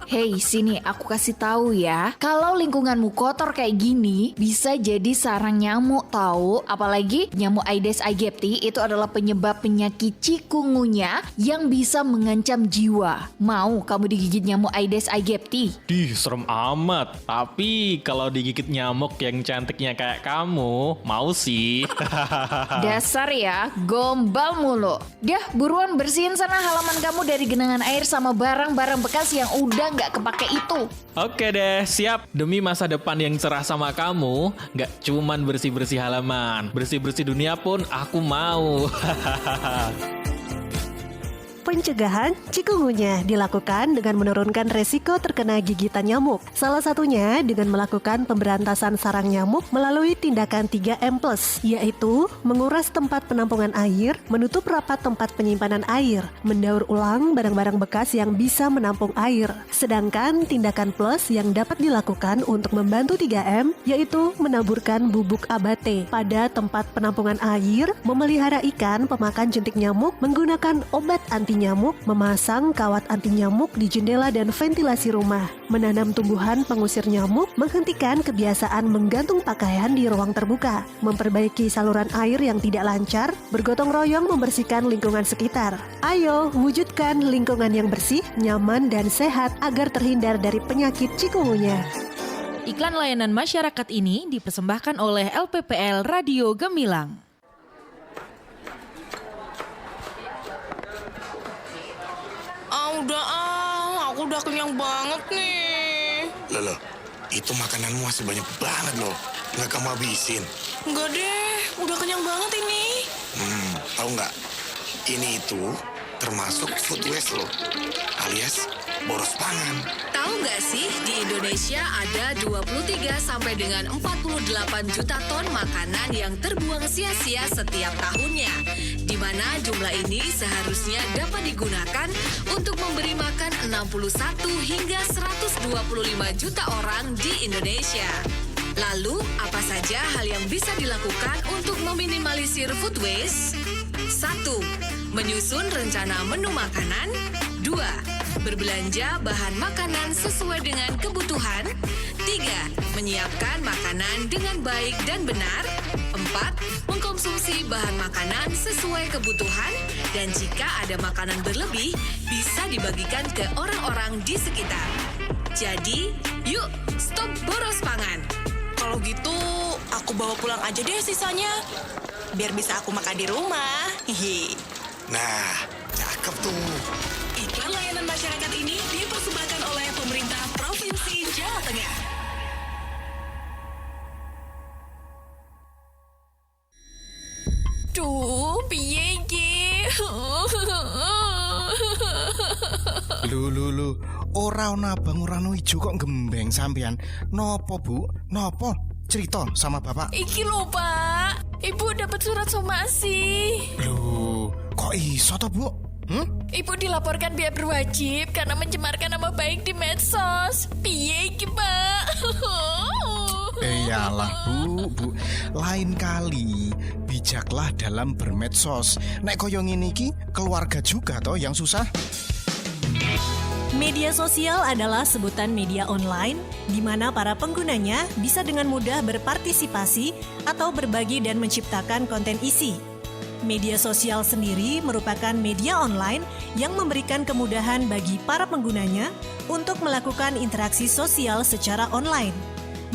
Hei, sini aku kasih tahu ya. Kalau lingkunganmu kotor kayak gini, bisa jadi sarang nyamuk tahu. Apalagi nyamuk Aedes aegypti itu adalah penyebab penyakit cikungunya yang bisa mengancam jiwa. Mau kamu digigit nyamuk Aedes aegypti? Dih, serem amat. Tapi kalau digigit nyamuk yang cantiknya kayak kamu, mau sih. Dasar ya, gombal mulu. Dah, buruan bersihin sana halaman kamu dari genangan air sama barang-barang bekas yang udah nggak kepake itu. Oke deh, siap. Demi masa depan yang cerah sama kamu, nggak cuman bersih-bersih halaman, bersih-bersih dunia pun aku mau. Pencegahan cikungunya dilakukan dengan menurunkan resiko terkena gigitan nyamuk. Salah satunya dengan melakukan pemberantasan sarang nyamuk melalui tindakan 3M+, yaitu menguras tempat penampungan air, menutup rapat tempat penyimpanan air, mendaur ulang barang-barang bekas yang bisa menampung air. Sedangkan tindakan plus yang dapat dilakukan untuk membantu 3M yaitu menaburkan bubuk abate pada tempat penampungan air, memelihara ikan pemakan jentik nyamuk menggunakan obat anti nyamuk, memasang kawat anti nyamuk di jendela dan ventilasi rumah, menanam tumbuhan pengusir nyamuk, menghentikan kebiasaan menggantung pakaian di ruang terbuka, memperbaiki saluran air yang tidak lancar, bergotong royong membersihkan lingkungan sekitar. Ayo, wujudkan lingkungan yang bersih, nyaman, dan sehat agar terhindar dari penyakit cikungunya. Iklan layanan masyarakat ini dipersembahkan oleh LPPL Radio Gemilang. Aku udah kenyang banget nih. Loh, itu makananmu masih banyak banget loh. Nggak kamu habisin? Enggak deh, udah kenyang banget ini. Tahu nggak? Ini itu termasuk food waste loh, alias boros pangan. Tahu nggak sih, di Indonesia ada 23 sampai dengan 48 juta ton makanan yang terbuang sia-sia setiap tahunnya. Di mana jumlah ini seharusnya dapat digunakan untuk memberi makan 61 hingga 125 juta orang di Indonesia. Lalu, apa saja hal yang bisa dilakukan untuk meminimalisir food waste? 1. Menyusun rencana menu makanan. 2. Berbelanja bahan makanan sesuai dengan kebutuhan. 3. Menyiapkan makanan dengan baik dan benar. 4. Mengkonsumsi bahan makanan sesuai kebutuhan. Dan jika ada makanan berlebih, bisa dibagikan ke orang-orang di sekitar. Jadi, yuk stop boros pangan. Kalau gitu, aku bawa pulang aja deh sisanya. Biar bisa aku makan di rumah. Hihi. Nah, cakep tuh. Iklan layanan masyarakat ini dipersembahkan oleh pemerintah Provinsi Jawa Tengah. Duh, piye iki? Lu, ora ana abang ora ono ijo kok gembeng sampean. Nopo, Bu? Nopo? Cerita sama Bapak. Iki lho, Pak. Ibu dapat surat somasi. Loh, kok iso to, Bu? Ibu dilaporkan biaya berwajib karena mencemarkan nama baik di medsos. Piye iki, Pak? Iyalah bu, lain kali bijaklah dalam bermedsos. Nek koyo ngene iki keluarga juga toh yang susah. Media sosial adalah sebutan media online di mana para penggunanya bisa dengan mudah berpartisipasi atau berbagi dan menciptakan konten isi. Media sosial sendiri merupakan media online yang memberikan kemudahan bagi para penggunanya untuk melakukan interaksi sosial secara online.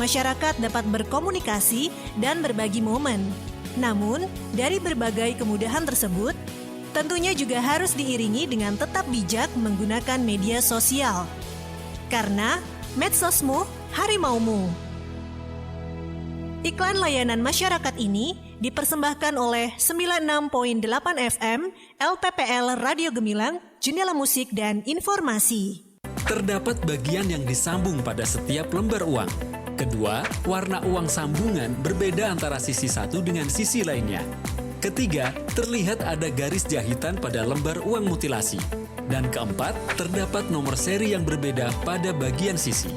Masyarakat dapat berkomunikasi dan berbagi momen. Namun, dari berbagai kemudahan tersebut, tentunya juga harus diiringi dengan tetap bijak menggunakan media sosial. Karena medsosmu, harimaumu. Iklan layanan masyarakat ini dipersembahkan oleh 96.8 FM LPPL Radio Gemilang, Jendela Musik dan Informasi. Terdapat bagian yang disambung pada setiap lembar uang. Kedua, warna uang sambungan berbeda antara sisi satu dengan sisi lainnya. Ketiga, terlihat ada garis jahitan pada lembar uang mutilasi. Dan keempat, terdapat nomor seri yang berbeda pada bagian sisi.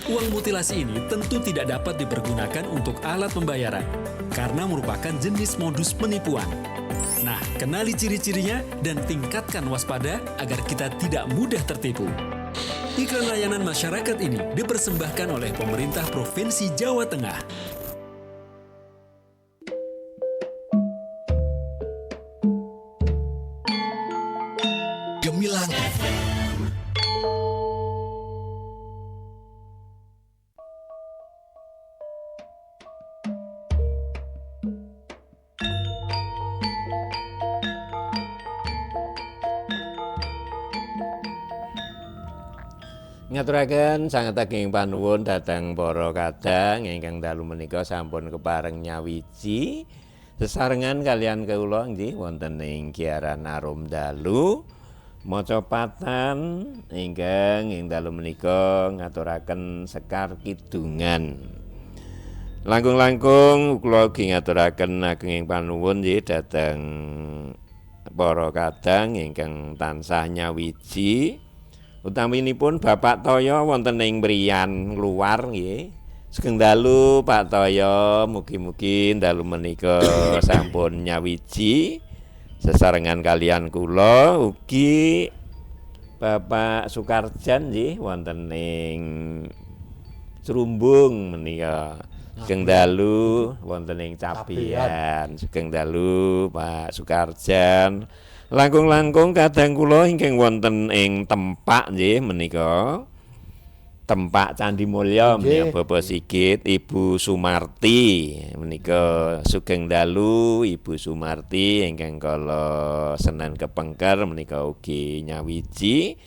Uang mutilasi ini tentu tidak dapat dipergunakan untuk alat pembayaran, karena merupakan jenis modus penipuan. Nah, kenali ciri-cirinya dan tingkatkan waspada agar kita tidak mudah tertipu. Iklan layanan masyarakat ini dipersembahkan oleh pemerintah Provinsi Jawa Tengah. Gemilang FM. Ngaturaken sanget ageng panuwun dhateng para kadang ingkang dalu menika sampun kepareng nyawiji sesarengan kalian kawula nggih wonten ing giaran arum dalu maca patan ingkang ing dalu menika ngaturaken sekar kidungan. Langkung-langkung kula ugi ngaturaken ageng panuwun nggih dhateng para kadang ingkang tansah nyawiji. Utaminipun Bapak Toyo wonten ing mriyan luar nggih. Sugeng dalu Pak Toyo, mugi-mugi dalu menika sampun nyawiji sesarengan kalian kula ugi Bapak Sukarjan nggih wonten ing Cerumbung menika. Sugeng dalu wonten ing Cabean. Sugeng dalu Pak Sukarjan. Langkung-langkung kadang kula ingkang wonten ing Tempak nggih menika. Tempak Candi Mulya menika Bapak Sigit, Ibu Sumarti menika sugeng dalu Ibu Sumarti ingkang kala Senen kepengker menika ugi nyawiji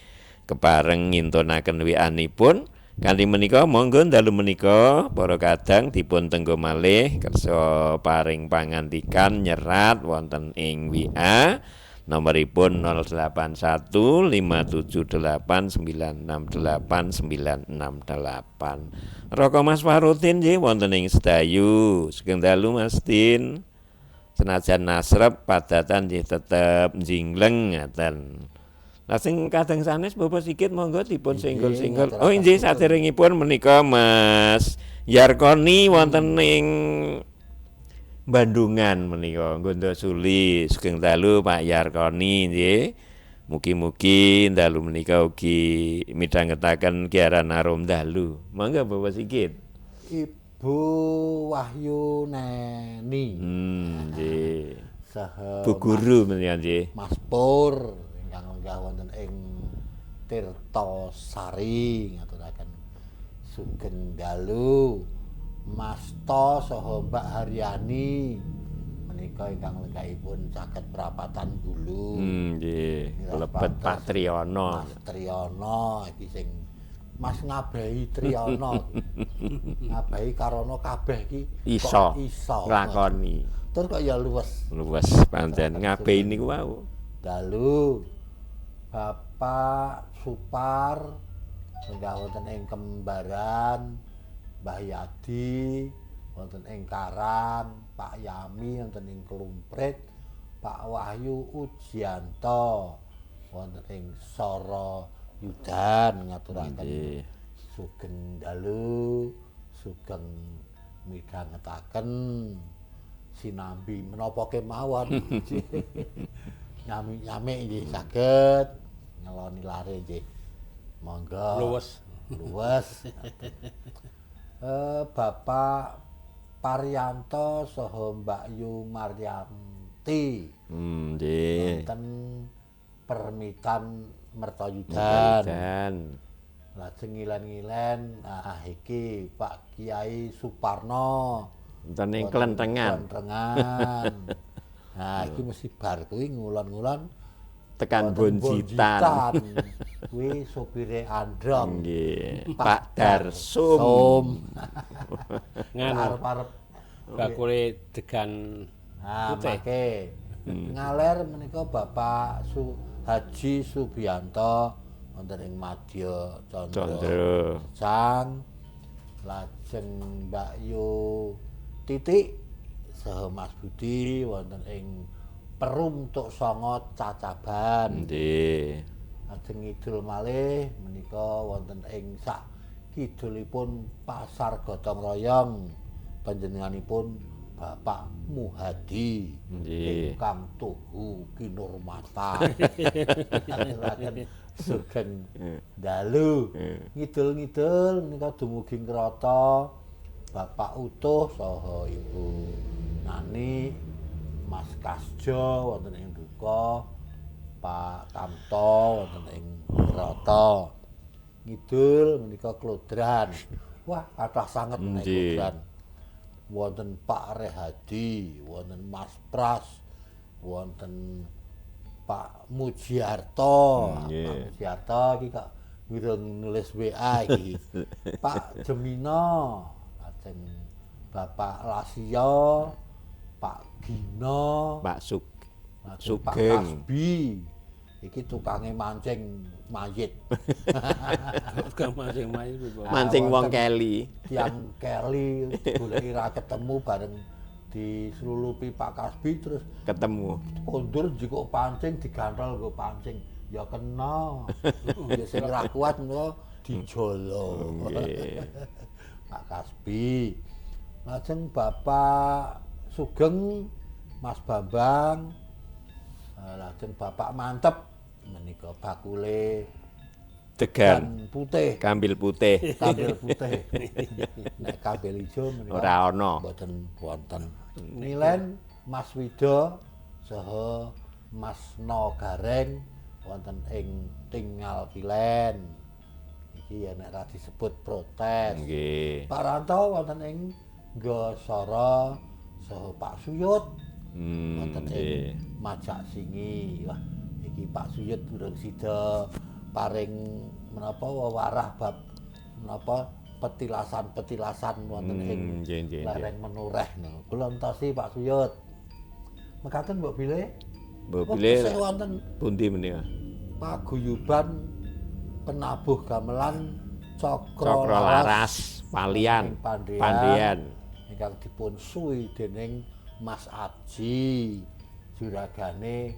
kepareng ngintunaken wi'anipun. Kanthi menika monggo dalu menika para kadang dipun tenggo malih kersa paring pangandikan nyerat wonten ing WA. Nomoripun 081578968968. Roko Mas Farudin nggih wonten ing Sedayu. Sugeng dalu Mas Din. Senajan nasrep padatan nggih tetep njingleng ngaten. Lah sing kadang sanes Bapak Sigit monggo dipun singgol-singgol. Oh nggih saderengipun menika Mas Yarkoni wonten ing Bandungan menika Gondosuli. Sugeng dalu Pak Yarkoni nggih. Mugi-mugi dalu menika ugi midhangetaken giaran arum dalu. Monggo Bapak Sigit. Ibu Wahyu Neni. Nggih. Saha Bu Guru menika nggih. Mas Pur ingkang lenggah wonten ing Tirtosari ngaturaken sugeng dalu. Mas To saha Mbak Haryani menika ingkang lenggahipun caket Prapatan Bulu. Nggih, lebet Pak Triyono. Mas Triyono iki sing Mas ngabehi Triyono. Ngabehi karono kabeh iki iso iso nglakoni. Tur kok ya luwes. Luwes pancen ngabehi niku wau. Dalu Bapak Supar lenggah wonten ing Kembaran. Mbah Yadi wonten ing Karang, Pak Yami wonten ing Klumprit, Pak Wahyu Ujianto wonten ing Sara Yudan ngaturaken sugeng dalu, sugeng midhangetaken sinambi menapa kemawon. Nyami-nyami nggih saged ngeloni lare nggih. Monggo. Luwes. Bapak Paryanto saha Mbak Yu Maryanti. Nggih. Wonten permitan Mertoyudan. Lajeng ngilen-ngilen, nah iki Pak Kiai Suparno. Wonten ing Klentengan. Nah, iki mesti bar kuwi ngulon-ngulon tekan Bonjitan. Kuwi sopire Androng. Nggih, Pak Darsum. Arep-arep bakule degan putih. Ngaler menika Bapak Haji Subianto wonten ing Madya Candra Sang. Lajeng Mbak Yu Titik saha Mas Budi wonten ing Perum Tuk Songo Cacaban. Nggih. Lajeng ngidul malih menika wonten ing sak kidulipun Pasar Gotong Royong panjenenganipun Bapak Muhadi. Nggih. Ingkang tuhu kinurmatan. Sugeng dalu. Ngidul-ngidul menika dumugi ngrata Bapak Utuh saha Ibu Nani, Mas Kasjo wonten ing duka, Pak Tamto wonten ing ngrata. Ngidul menika klodran. Wah, kathah sanget menika klodran. Wonten Pak Rehadi, wonten Mas Pras, wonten Pak Mujiarto. Pak Mujiarto iki kok wireng nulis WA iki. Pak Jemino, lajeng Bapak Lasio, Pak Gino, Pak Sugeng, Pak Kasbi. Iki tukange mancing mayit. Tukang mancing mayit. Mancing wong keli. Tiang keli goleki ra ketemu bareng dislulupi Pak Kasbi terus ketemu. Kondur jikuk pancing digantol nggo pancing. Ya kena. Ya sing ra kuat menika dijolo. Pak Kasbi. Lajeng Bapak Sugeng, Mas Bambang, lajeng Bapak Mantep menika bakule degan putih, kambil putih. Kambil putih. Nek kambil ijo menika ora ana. Mboten wonten. Nilen Mas Wido saha Mas No Gareng wonten ing Tinggal Kilen. Iki ya nek ra disebut protes. Nggih. Pak Ranto wonten ing Gosoro saha Pak Suyut. Wonten ing Majak Singi. Wah, iki Pak Suyut durung sida paring menapa wewarah bab menapa petilasan-petilasan wonten ing lereng Menureh. Kula entosi Pak Suyut. Mekaten Mbok Bile? Mbok Bile wonten pundi menika? Paguyuban penabuh gamelan Cokro Laras Palian. Pandian. Ingkang dipun suwi dening Mas Aji juragane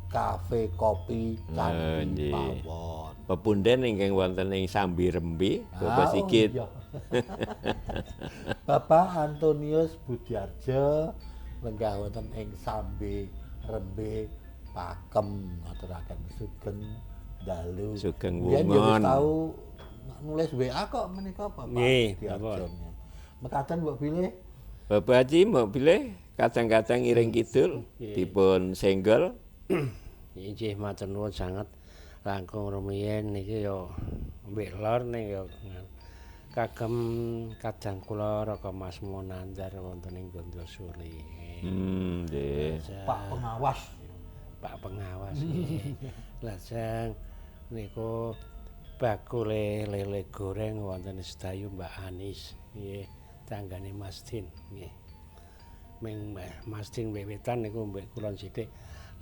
Kafe Kopi Candi Pawon. Pepunden ingkang wonten ing Sambi Rembe, Bapak Sigit. Iya. Bapak Antonius Budiarjo lenggah wonten ing Sambi Rembe Pakem ngaturaken sugeng dalu. Sugeng Yen yo wis wungon. tau nulis WA kok menika Bapak Budiarjo. Mekaten Mbok Bilih. Bapak Haji Mbok Bilih kadang-kadang iring kidul dipun senggol. Inggih matur nuwun sanget. Langkung rumiyin niki ya mbek lor ning ya kagem kadang kula Raka Mas Monandar wonten ing Gondosuli. Nggih. Pak Pengawas. Pak Pengawas nggih. Lajeng niku bakule lele goreng wonten sedayu Mbak Anis nggih tanggane Mas Din nggih. Ming Mas Din wewitan niku mbek kula sithik.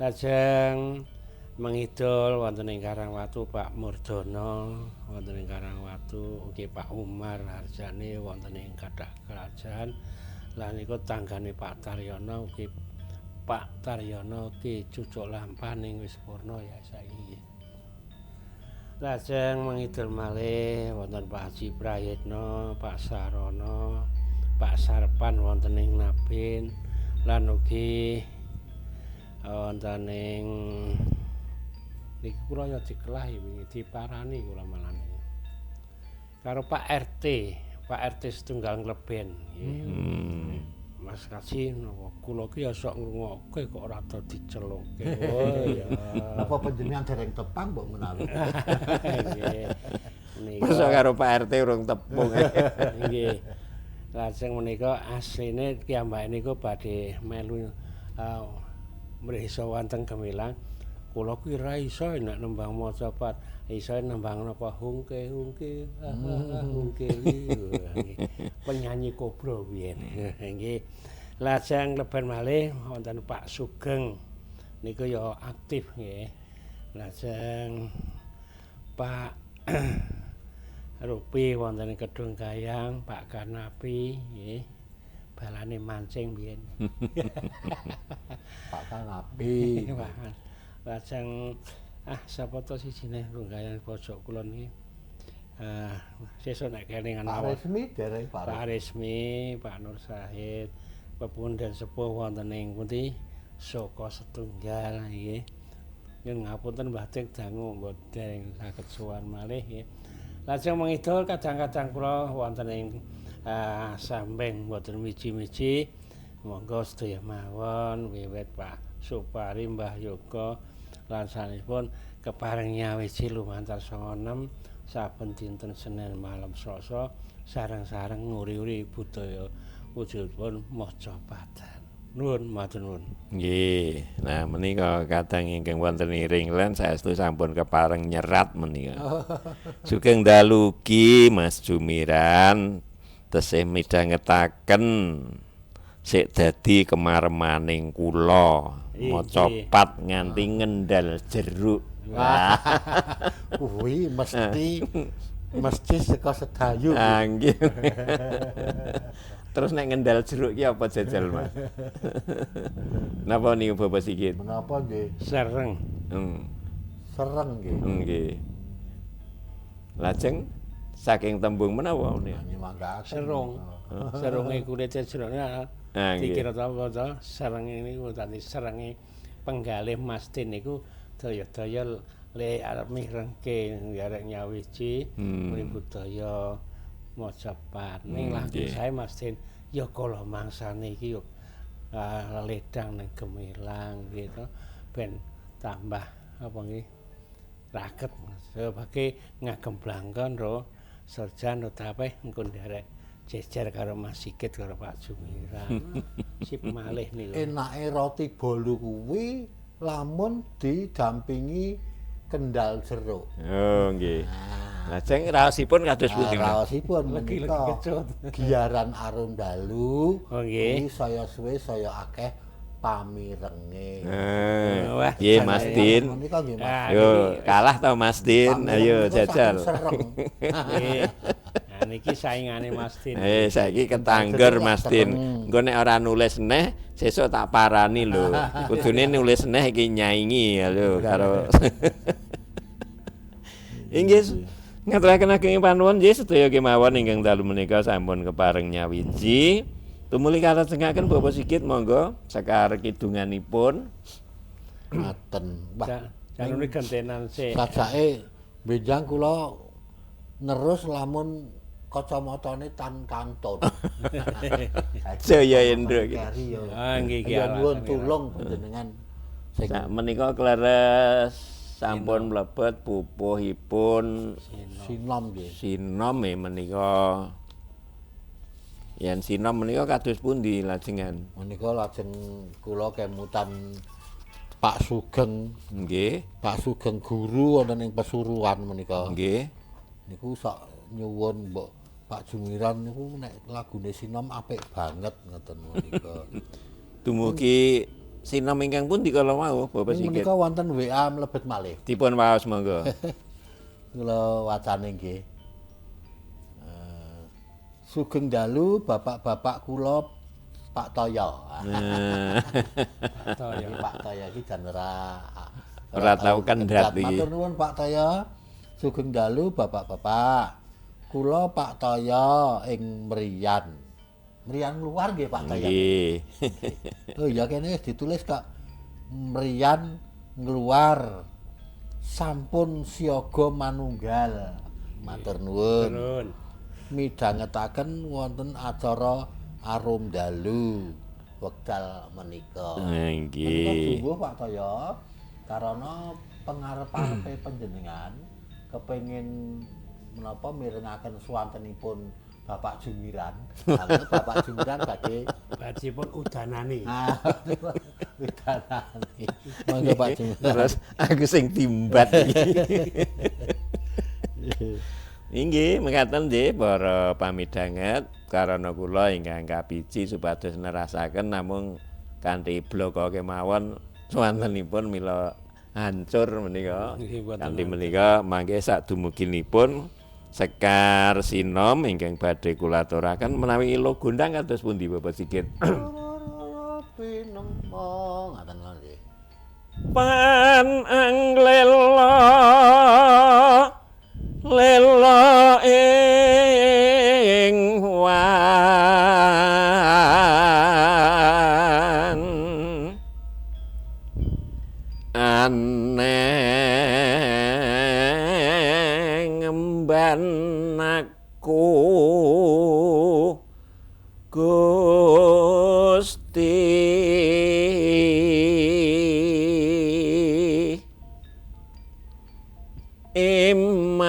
Lajeng mengidul wonten ing Karangwatu Pak Murdono, wonten ing Karangwatu ugi Pak Umar Harjane wonten ing kathah kerajaan. Lah niku tanggane Pak Taryono ugi Pak Taryono Ki Cucuk Lampaning wis purna ya saiki. Lajeng mengidul malih wonten Pak Haji Prayitno, Pak Sarono, Pak Sarpan wonten ing Nabin lan ugi wonten ing niki kula ya dikelahi wingi diparani kula malah karo Pak RT setunggal Ngleben nggih. Mas Kaji napa kula ki ya sok ngrungokke kok ora tau dicelukke. Oh ya. Napa panjenengan dereng tepang mbok menawi? Nggih. Masa karo Pak RT urung tepung. Nggih. Lajeng menika asline piyambake niku badhe melu mriksa wonten Gemilang. Kula ki ra iso nek nembang maca pat, iso nembang napa hungke hungke penyanyi kobra biyen. Nggih. Lajeng leben malih wonten Pak Sugeng niku ya aktif nggih. Lajeng Pak Rupi wonten Kedung Gayang, Pak Kanapi nggih. Balane mancing biyen. Pak Kanapi. Lajeng sapa to sijine Runggayan pojok kulon iki. Sesuk nek kelingan Pak Resmi dereng Pak Resmi, Pak Nur Syahid, pepundhen sepuh wonten ing pundi Soko Setunggal nggih. Nyuwun ngapunten Mbah Dik dangu mboten saged sowan malih nggih. Lajeng mengidul kadang-kadang kula wonten ing Sambeng mboten miji-miji. Monggo sedaya mawon wiwit Pak Supari, Mbah Yoga lan sanipun kepareng nyawiji lumantar 96 saben dinten Senin malam Selasa sareng-sareng nguri-uri budaya wujudipun maca patan. Nuwun matur nuwun. Nggih. Nah, menika kadang ingkang wonten ing Ringland saestu sampun kepareng nyerat menika. Sugeng dalu ugi Mas Jumiran tesih midhangetaken sik dadi kemaremaning kula maca pat nganti ngendal jeruk. Wah. Kuwi mesti saka sedayu. Ah nggih. Terus nek ngendal jeruk ki apa jajal Mas? Napa niku Bapak Sigit? Menapa nggih? Sereng. Sereng nggih. Nggih. Lajeng saking tembung menapa niku? Serung. Serunge kulit jeruknya dikira apa to? Serenge niku tadi serenge penggalih Mastin niku daya-daya le arep mirengke arek nyawiji muni budaya Mojopat ning lagu sae Mastin ya kala mangsane iki yo ledang ning Gemilang gitu ben tambah apa nggih raket sebage ngagem blangkon ro Serjan utape engko nderek jejer karo Mas Sigit karo Pak Jumiran. Sip malih niku. Enake roti bolu kuwi lamun didampingi kendal jeruk. Oh nggih. Lajeng raosipun kados pundi? Raosipun menika giaran arung dalu. Oh nggih. Saya suwe saya akeh pamirenge. Wah, nggih Mas Din. Yo kalah to Mas Din. Ayo jajal. Nah niki saingane Mas Din. Saiki ketangger Mas Din. Engko nek ora nulis neh, sesuk tak parani lho. Kudune nulis neh iki nyaingi lho karo. Inggih ngaturaken ageng panuwun nggih sedaya kemawon ingkang dalu menika sampun kepareng nyawiji. Tumuli kalajengaken Bapak Sigit monggo sekar kidunganipun. Ngaten. Janune gentenan sik. Sajake benjang kula nerus lamun kacamatane tan kantun. Jaya Endro iki. Nggih ya nuwun tulung panjenengan. Sak menika kleres sampun mlebet pupuhipun Sinom nggih. Sinom menika. Yen Sinom menika kados pundi lajengan? Menika lajeng kula kemutan Pak Sugeng. Nggih. Pak Sugeng guru wonten ing Pesuruan menika. Nggih. Niku sak nyuwun Mbok Pak Jumiran niku nek lagune Sinom apik banget ngoten menika. Dumugi Sinom ingkang pundi kala wau Bapak Sigit? Menika wonten WA mlebet malih. Dipun waos monggo. Kula wacane nggih. Sugeng dalu bapak-bapak kula Pak Toyo. Pak Toyo iki jan ora tau kendhat iki. Matur nuwun Pak Toyo. Sugeng dalu Bapak-bapak. Kula Pak Toyo ing Mriyan. Mriyan luar nggih Pak Toyo. Nggih. Oh iya kene wis ditulis Kak. Mriyan ngluar sampun siaga manunggal. Matur nuwun. Midhangetaken wonten acara arum dalu wekdal menika. Nggih. Menika Pak Toyo karena pengarep-arepe panjenengan kepengin menapa mirengaken swantenipun Bapak Jumiran. Bapak Jumiran badhe badhepun udanani. Udanani. Monggo Pak Jumiran. Terus aku sing timbat iki. Inggih mekaten nggih para pamidhanget karana kula ingkang kapiji supados nerasaken namung kanthi bloko kemawon swantenipun mila hancur menika. Kanthi menika mangke sadumuginipun Sekar Sinom ingkang badhe kula aturaken menawi ilo gondang kados pundi Bapak Sigit. Ngaten nggih. Pan anglela lela ing wan aneng ngemban aku Gusti iman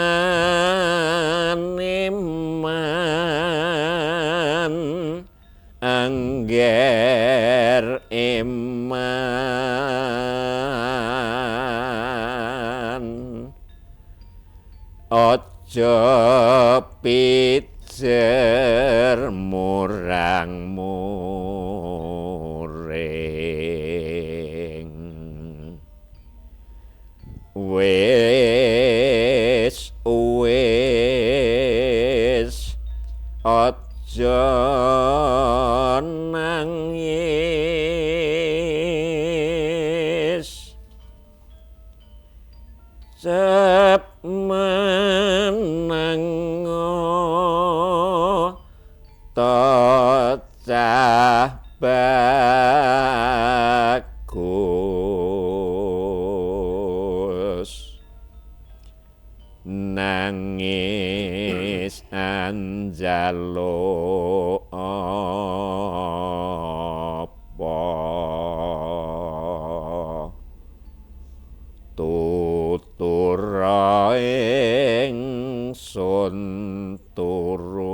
angger iman ojo pijer murang-muring wis aja nangis cep menango cah bagus nangis anjalo apa tutur ingsun turuti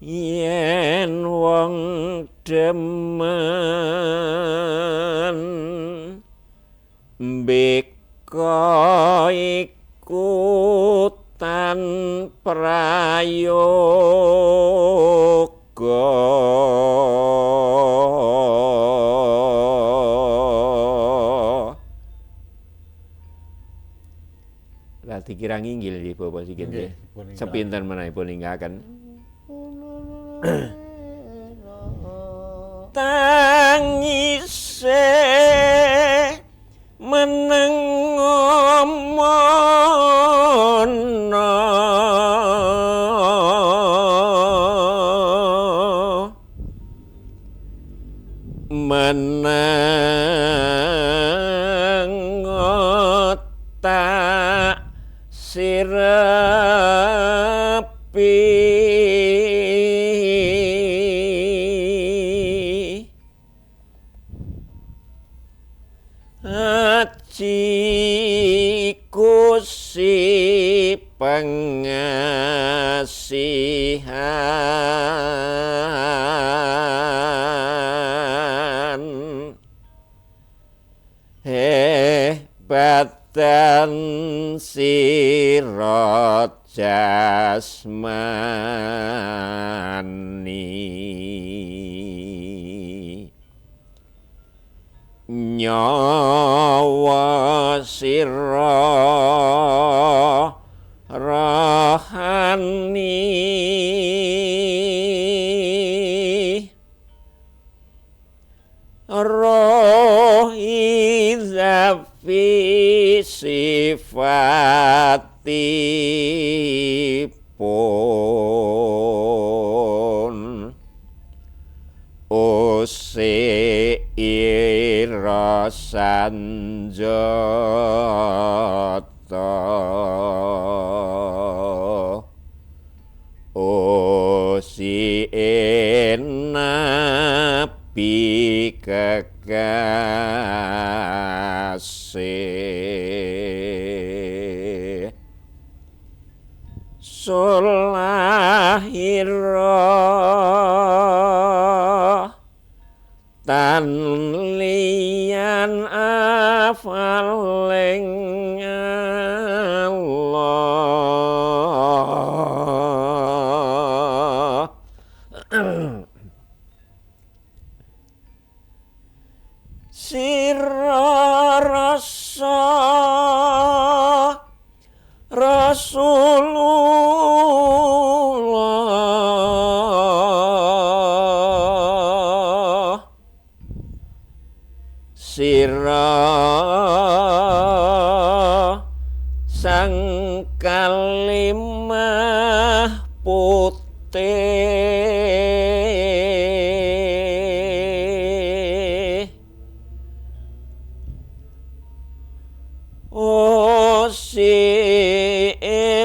yen wong demen mbeka iku tan prayoga lati kirang inggil di Bapak Sigit nggih sepinten menahipun ninggaken tangise meneng ngomono meneng tak sirapi Gusti pengasihan hebatan sira jasmani nyawa sira rohani roh izafi sifatipun usiira sanjata nabi kekasih sulahira tan liyan afaling Allah sira rasa Rasulullah sira sang kalimah putih si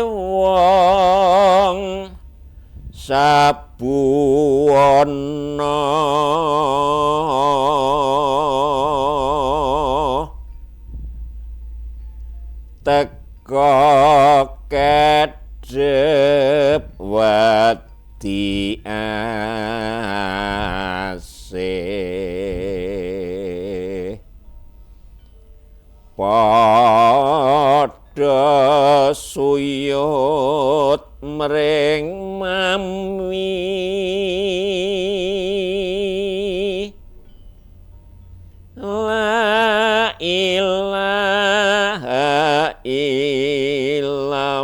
wong sabuwana teka kedhep wadi asih padha suyut mring mami la ilaha illallah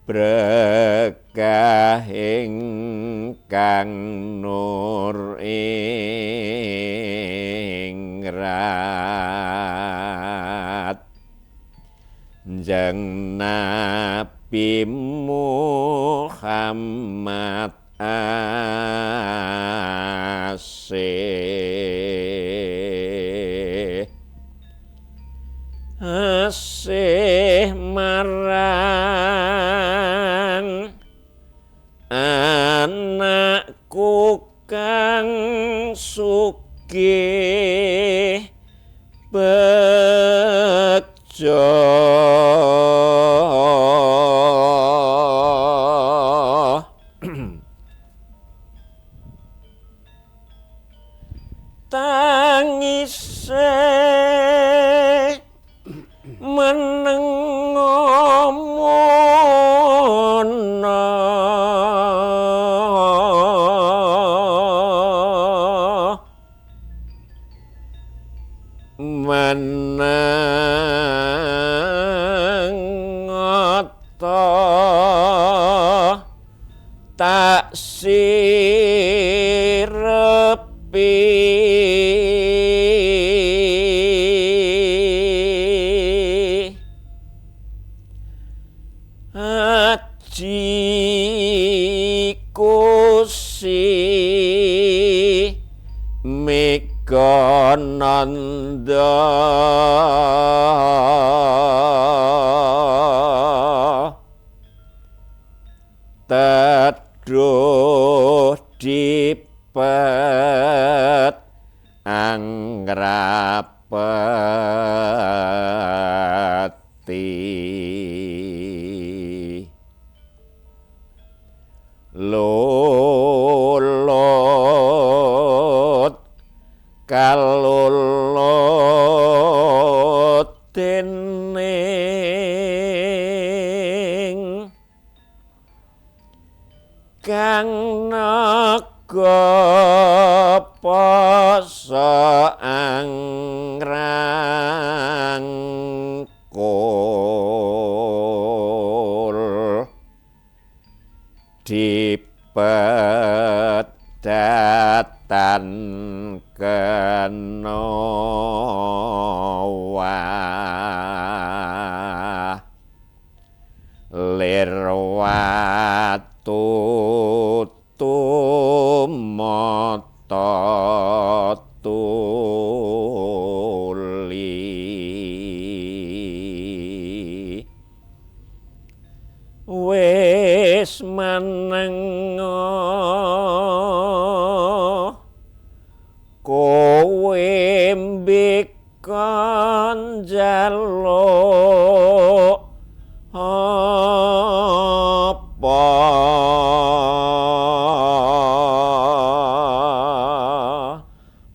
berkah ingkang nur ingrat jeng Nabi Muhammad asih marang anakku kang sugih bejo tangise meneng ngomono meneng ngoto tak sirepi Haji Kusi Megananda teduh dipet angrapeti lulut kalulut dening kang naga poso angrap wis menengo kowe mbekon njaluk apa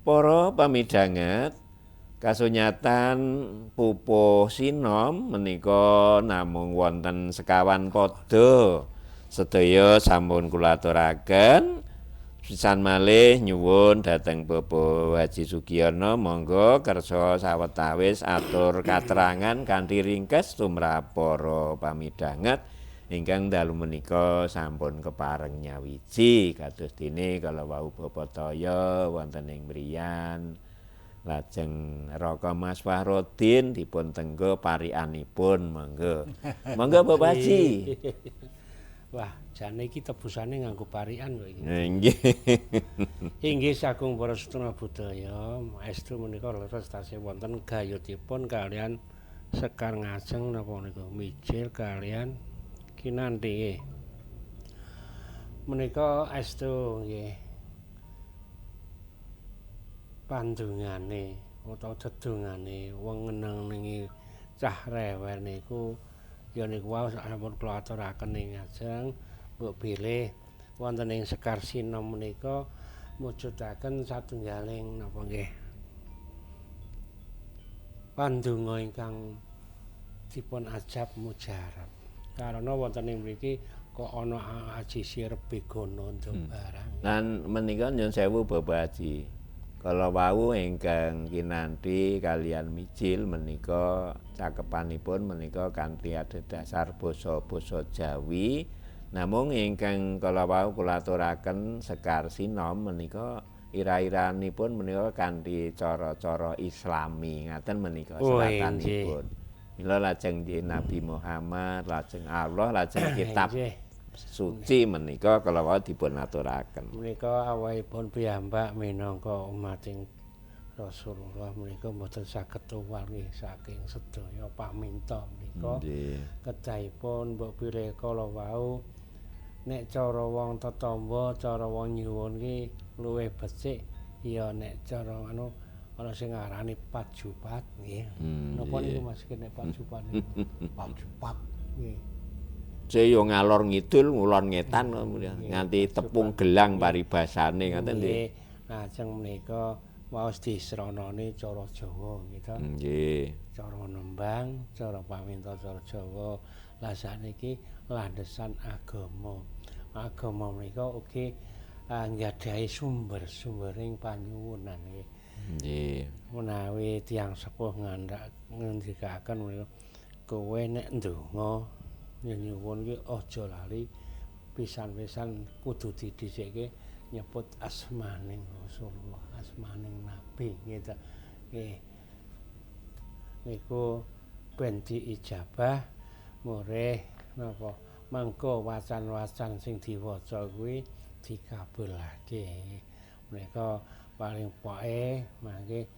para pamidanget kasunyatan pupuh sinom menika namung wonten sekawan pada sedaya sampun kula aturaken. Pisan malih nyuwun dhateng Bapak Haji Sugiyono monggo kersa sawetawis atur katerangan kanthi ringkes tumrap para pamidanget ingkang dalu menika sampun kepareng nyawiji kados dene kala wau Bapak Toya wonten ing mriyan. Lajeng Raka Mas Fahrudin dipun tenggo parikanipun monggo. Monggo Bapak Haji. Wah, jane iki tebusane nganggo parikan kok iki. Nggih. Inggih sagung para sedherek budaya, maestro menika leres tasih wonten gayutipun kalian Sekar Ngajeng napa niku mijil kalian Kinanthi. Menika estu nggih pandungane utawa dedungane wong ngenengi cah rewel niku ya niku wae sampun kula aturaken ing ajeng mbok bilih wonten ing Sekar Sinom menika mujudaken satunggaling napa nggih pandonga ingkang dipun ajab mujarab karena wonten ing mriki kok ana Haji Sirep Begono barang. Lan menika nyun sewu Bapak Haji. Kala wau ingkang kinanthi kalian mijil menika cakepanipun menika kanthi adhedhasar basa-basa Jawi. Namung ingkang kala wau kula aturaken Sekar Sinom menika ira-iranipun menika kanthi cara-cara Islami ngaten menika seratanipun. Mila lajeng Nabi Muhammad, lajeng Allah, lajeng kitab suci menika kala wau dipun aturaken. Menika awakipun piyambak minangka umating Rasulullah menika mboten saged tuwangi saking sedaya paminta menika. Kedahipun mbok bilih kala wau nek cara wong tetamba, cara wong nyuwun ki luwih becik ya nek cara anu ana sing ngarani pajupat nggih. Napa niku Mas nek pajupat niku? Pajupat nggih. Saya ngalor ngidul ngulon ngetan nganti tepung gelang paribasane ngoten nggih. Lajeng menika waos disranani cara Jawa gitu. Nggih. Cara nembang, cara paminta cara Jawa. Lah sakniki landhesan agama. Agama menika ugi nggadahi sumber-sumbering panyuwunan nggih. Nggih. Menawi tiyang sepuh ngendikaken menika kowe nek ndonga nyuwun ki aja lali pisan-pisan kudu didhisikke nyebut asmaning Rasulullah, asmaning Nabi gitu. Nggih. Niku ben diijabah murih napa mangko wacan-wacan sing diwaca kuwi dikabulake. Menika paling pokoke mangke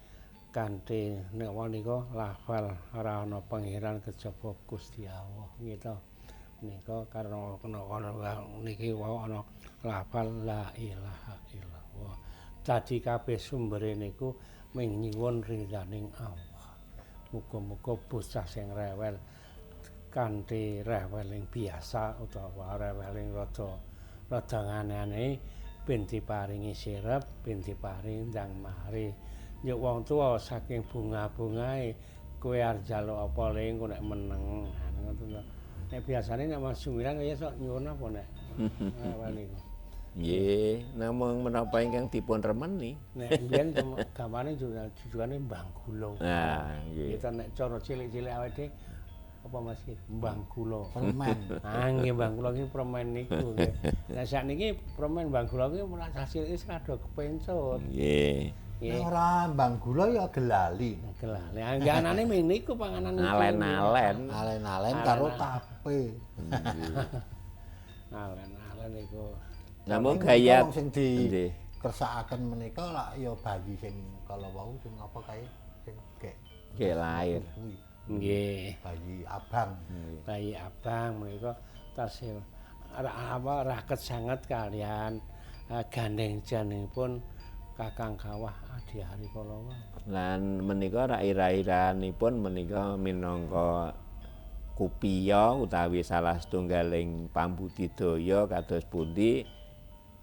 kanthi nek menika lafal ora ana pangeran kejaba Gusti Allah gitu. Nika karena niki wau ana lafal la ilaha illallah. Dadi kabeh sumbere niku ming nyuwun ridhaning Allah. Muga-muga bocah sing rewel kanthi reweling biasa utawa reweling rada ngane-ane ben diparingi sirep, ben diparingi ndang mari. Nyuk wong tuwa saking bunga-bungae kowe arep njaluk apa le engko nek meneng ngoten lho. Nek biasane nek Mas Sumiran kaya sok nyuwun apa nek awal niku. Nggih, namung menapa ingkang dipun remeni. Nek mbiyen gamane jujurane Mbang Gula. Nah, nggih. Kita nek cara cilik-cilik awake dhewe apa Mas iki Mbang Gula. Permen. Ah nggih Mbang Gula iki permen niku nggih. Lah sakniki permen Mbang Gula iki mulai cilik wis rada kepencut. Nggih. Nek ora Mbang Gula ya gelali. Gelali. Anggane ming niku panganan alen-alen. Alen-alen karo tape. Alen-alen niku. Namun gaya sing dikersakaken menika lak ya bayi sing kala wau sing apa kae sing gek lahir. Nggih. Bayi abang. Bayi abang menika tasih raket sanget kalian gandeng janingipun Kakang Kawah Adi Hari kala wau. Lan menika ira-iranipun menika minangka kupiya utawi salah setunggaling pambudidaya kados pundi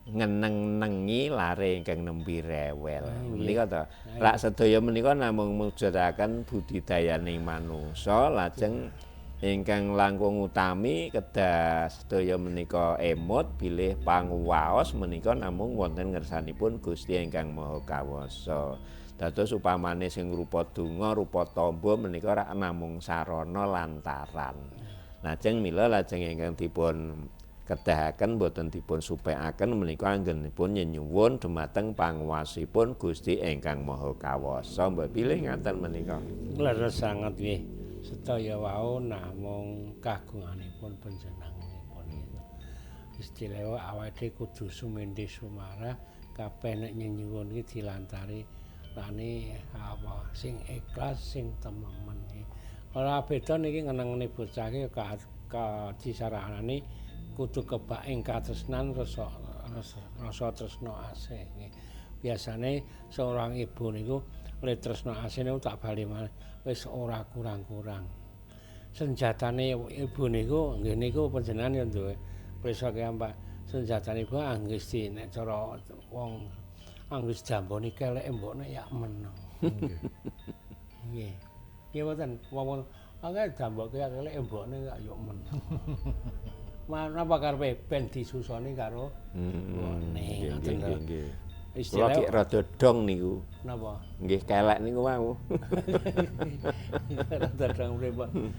ngeneng-nengi lare ingkang nembe rewel. Menika to. Rak sedaya menika namung mujudaken budidayaning manungsa lajeng ingkang langkung utami kedah sedaya menika emut bilih panguwaos menika namung wonten ngersanipun Gusti ingkang Maha Kawasa. Dados upamane sing rupa donga, rupa tamba menika rak namung sarana lantaran. Lajeng mila lajeng ingkang dipun kedahaken boten dipun supekaken menika anggenipun nyenyuwun dumateng panguwasipun Gusti ingkang Maha Kawasa. Mbok bilih ngaten menika. Leres sanget nggih. Sedaya wau namung kagunganipun panjenenganipun gitu. Istilah awake kudu sumindhi sumarah kabeh nek nyenyuwun iki dilantari lane apa sing ikhlas sing tememen. Ora beda niki ngenengane bocah iki disarahane kudu kebak ing katresnan rasa tresna asih. Biasane seorang ibu niku le tresna asih niku tak bali malih wis ora kurang-kurang. Senjatane ibu niku nggih niku panjenengan ya duwe prisa Mbak. Senjatane ibu anggis nek cara wong anggis jambone keleke mbokne ya meneng. Nggih. Nggih mboten wong akeh jamboke keleke mbokne ya meneng. Napa karepe ben disusoni karo mbokne ngoten lho. Istilah kok rada dong niku. Napa? Nggih kelek niku wau. Rada dong pripun?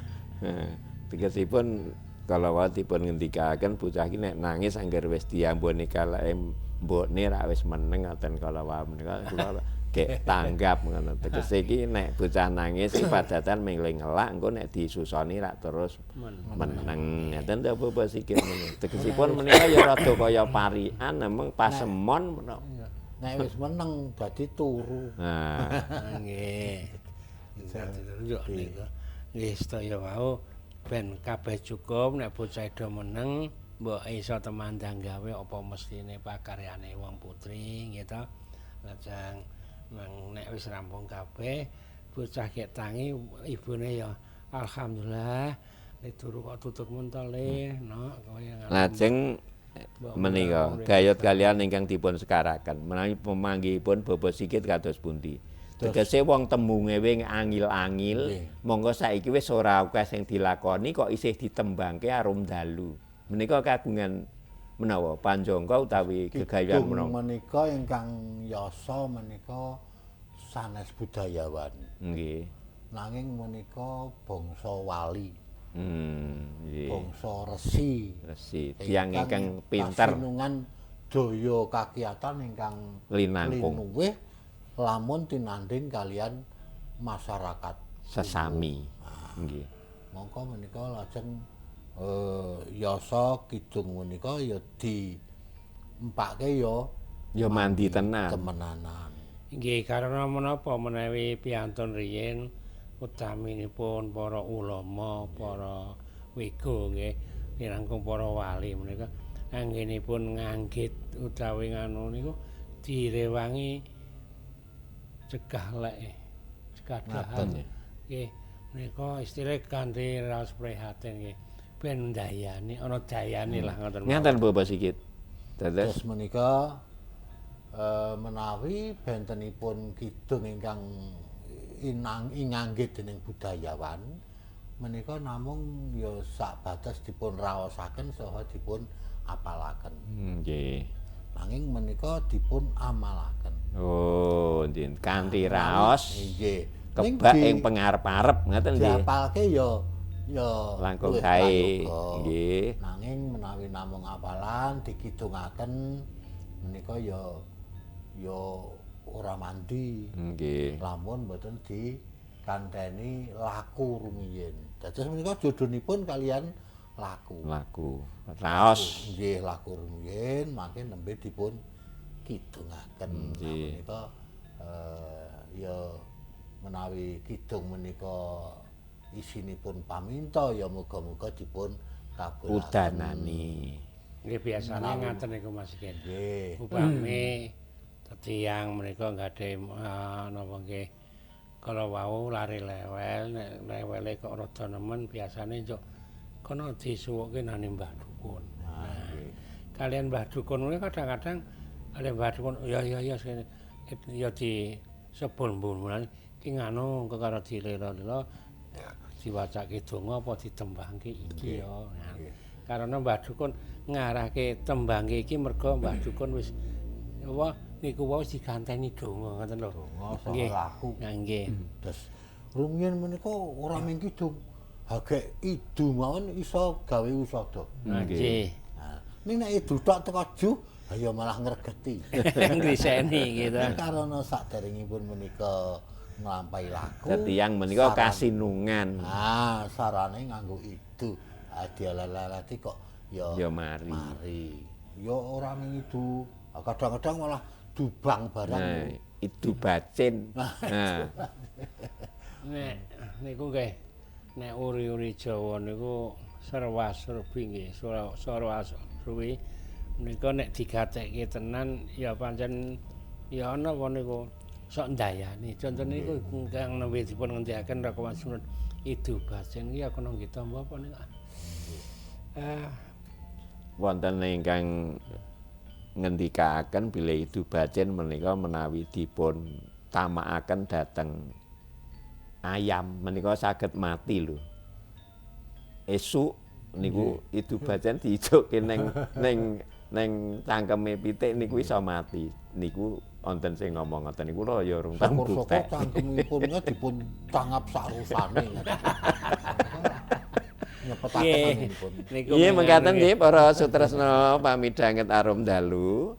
Tegesipun kala wau dipun ngendikaken bocah iki nek nangis angger wis diamboni keleke mbokne rak wis meneng ngoten kala wau menika kula gek tanggap ngono. Tegese iki nek bocah nangis padatan mengling ngelak engko nek disusoni rak terus meneng. Ngoten ta Bapak sikil menika. Tegesipun menika ya rada kaya parian namung pasemon menika. Nek wis meneng dadi turu. Nah, nggih. Nggih sedaya wau ben kabeh cukup nek bocah do meneng mbok iso temandang gawe apa mestine pakaryane wong putri nggih to. Lajeng nek wis rampung kabeh bocah kek tangi ibune ya alhamdulillah nek turu kok tutuk mentole no kaya lajeng menika gayut kalian ingkang dipun sekaraken menawi pemanggihipun Bapak Sikit kados pundi. Tegese wong tembunge wing angil-angil monggo saiki wis ora akeh sing dilakoni kok isih ditembangke arum dalu. Menika kagungan menawa panjangka utawi gegayuhan menawa. Menika ingkang yasa menika sanes budayawan. Nggih. Nanging menika bangsa wali. Nggih. Bangsa resi. Resi. Tiyang ingkang pinter. Kasinungan daya kakiyatan ingkang linangkung. Lamun tinanding kalian masyarakat sesami. Nggih. Mongko menika lajeng yasa kidung menika ya diempake ya mandi tenan. Temenanan. Nggih karena menapa menawi piyantun riyin utaminipun para ulama, para wega nggih kirangkung para wali menika anggenipun nganggit utawi nganu niku direwangi cegah lek cegah nggih menika istilah kanthi raos prihatin nggih ben ndayani ana dayane lah ngoten. Ngaten Bapak Sikit. Dados menika menawi bentenipun kidung ingkang inanggit dening budayawan menika namung ya sak batas dipun raosaken saha dipun apalaken. Nggih. Nanging menika dipun amalaken. Oh, nggih kanthi raos. Nggih. Kebak ing pengarep-arep ngoten nggih. Diapalke ya langkung kae. Nggih. Nanging menawi namung apalan dikidungaken menika ya ora mandi. Nggih. Lamun mboten dikanteni laku rumiyin. Dados menika jodhonipun kalian laku. Raos. Nggih, laku rumiyin mangke nembe dipun kidungaken. Menika ya menawi kidung menika isinipun paminta ya muga-muga dipun kabulaken. Udanani. Nggih biasane ngaten niku Mas Ken. Nggih. Upami tiyang menika nggade napa nggih kala wau lari lewel, nek lewele kok rada nemen biasane njuk kono disuwuke nang Mbah Dukun. Nah, kalian Mbah Dukun kuwi kadang-kadang kalian Mbah Dukun ya ya di sebul mbulan ki nganu engko karo dilera-lera diwacake donga apa ditembangke iki ya. Karena Mbah Dukun ngarahke tembangke iki mergo Mbah Dukun wis apa niku wae diganteni donga ngoten lho. Nggih. Laku. Nggih. Terus rumiyin menika ora mingki dong. Hagek idu mawon iso gawe usada. Nggih. Ning nek idu tok teko ju, ya malah ngregeti. Ngriseni gitu. Karena saderengipun menika nglampahi laku. Tiyang menika kasinungan. Sarane nganggo idu. Dialalati kok ya mari. Ya ora ning idu. Kadang-kadang malah dubang barang. Nah, idu bacin. Nah. Nek niku nggih nek uri-uri Jawa niku Sarwasruwi nggih, Sarwasruwi menika nek digatekke tenan ya pancen ya ana apa niku sok ndayani. Contone niku ingkang nembe dipun ngendikaken Raka Sunut Idu Bacin iki ana nggih tamba apa niku. Wonten ingkang ngendikaken bilih Idu Bacin menika menawi dipun tamakaken dhateng ayam menika saged mati lho. Esuk niku Idu Bacin diijokke ning cangkeme pitik niku iso mati. Niku wonten sing ngomong ngoten niku lho ya urung tau buktek. Cangkemipun dipun tangap sarusane. Iya mengkaten nggih para sutresna pamidhanget arum dalu.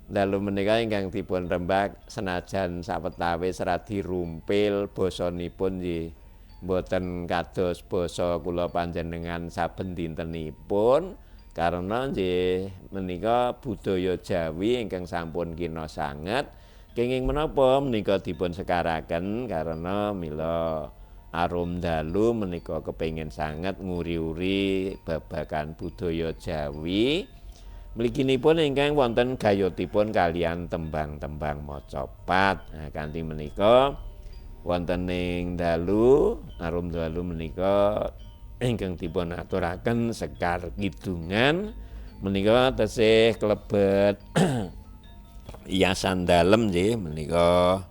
Dalu menika ingkang dipun rembag senajan sawetawis radi rumpil basanipun nggih mboten kados basa kula panjenengan saben dintenipun karena nggih menika budaya Jawi ingkang sampun kina sanget kenging menapa menika dipun sekaraken karena mila arum dalu menika kepengin sanget nguri-uri babagan budaya Jawi. Mliginipun ingkang wonten gayotipun kalian tembang-tembang macapat. Nah, kanthi menika wonten ing dalu arum dalu menika ingkang dipun aturaken Sekar Kidungan menika tesih klebet hiasan dalem nggih menika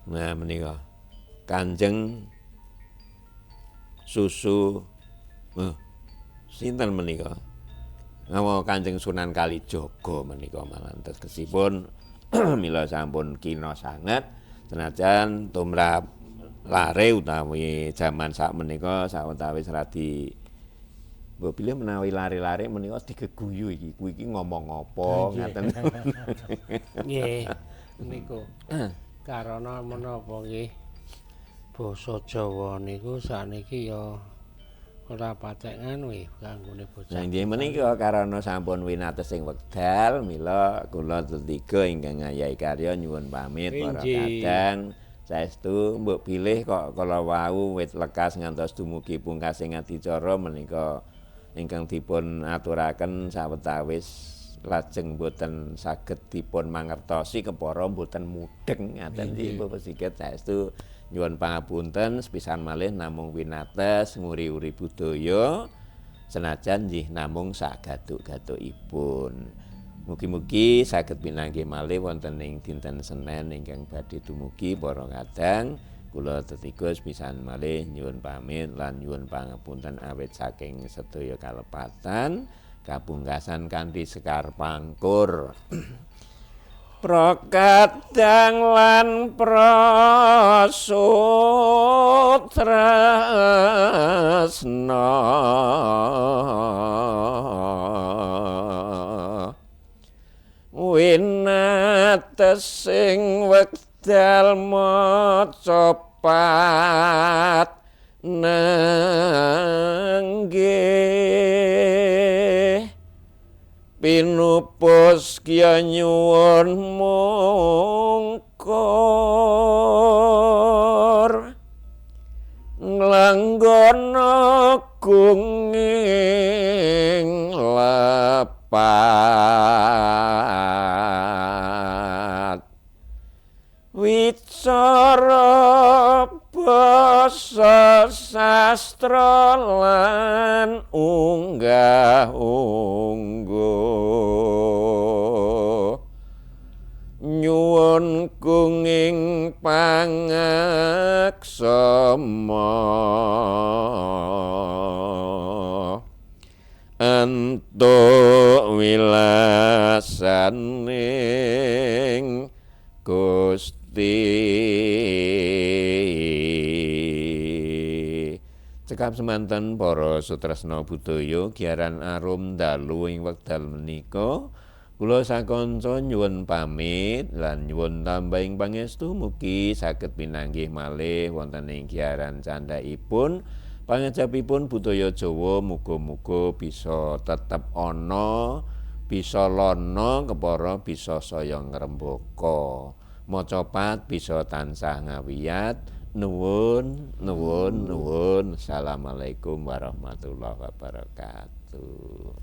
nah menika Kanjeng Susu sinten menika nama Kanjeng Sunan Kalijaga menika malan tegesipun mila sampun kina sanget senajan tumrap lare utawi jaman sak menika sawetawis radi mbok pilih menawi lare-lare menika digeguyu iki kuwi iki ngomong apa ngaten nggih niku karena menapa nggih basa Jawa niku sakniki ya ora patek nganu kanggone bocah. Nah nggih menika karana sampun winates ing wekdal mila kula tetiga ingkang ngayahi karya nyuwun pamit para kadang saestu mbok pilih kok kala wau wit lekas ngantos dumugi pungkasing adicara menika ingkang dipun aturaken sawetawis lajeng boten saged dipun mangertosi kepara boten mudeng ngaten nggih Bapak Sigit saestu nyuwun pangapunten sepisan malih namung winates nguri-uri budaya senajan nggih namung sagatuk-gatukipun. Mugi-mugi saged pinanggih malih wonten ing dinten Senin ingkang badhe dumugi para kadang kula tetiga sepisan malih nyuwun pamit lan nyuwun pangapunten awit saking sedaya kalepatan kapungkasan kanthi Sekar Pangkur. Prakadang lan prasutresna winatesing wekdal macapat nanggih pinupus kya nyuwun mungkur nglanggana gung wicara basa sastra lan unggah-ungguh nyuwun kenging pangaksama antuk wilasaning Gusti. Cekap semanten para sutresna budaya giaran arum dalu ing wekdal menika kula sakanca nyuwun pamit lan nyuwun tambahing pangestu mugi saged pinanggih malih wonten ing giaran candhaipun pangajapipun budaya Jawa muga-muga bisa tetep ana, bisa lono kepara bisa saya ngrembaka. Macapat bisa tansah ngawiyat. Nuwun. Assalamualaikum warahmatullahi wabarakatuh.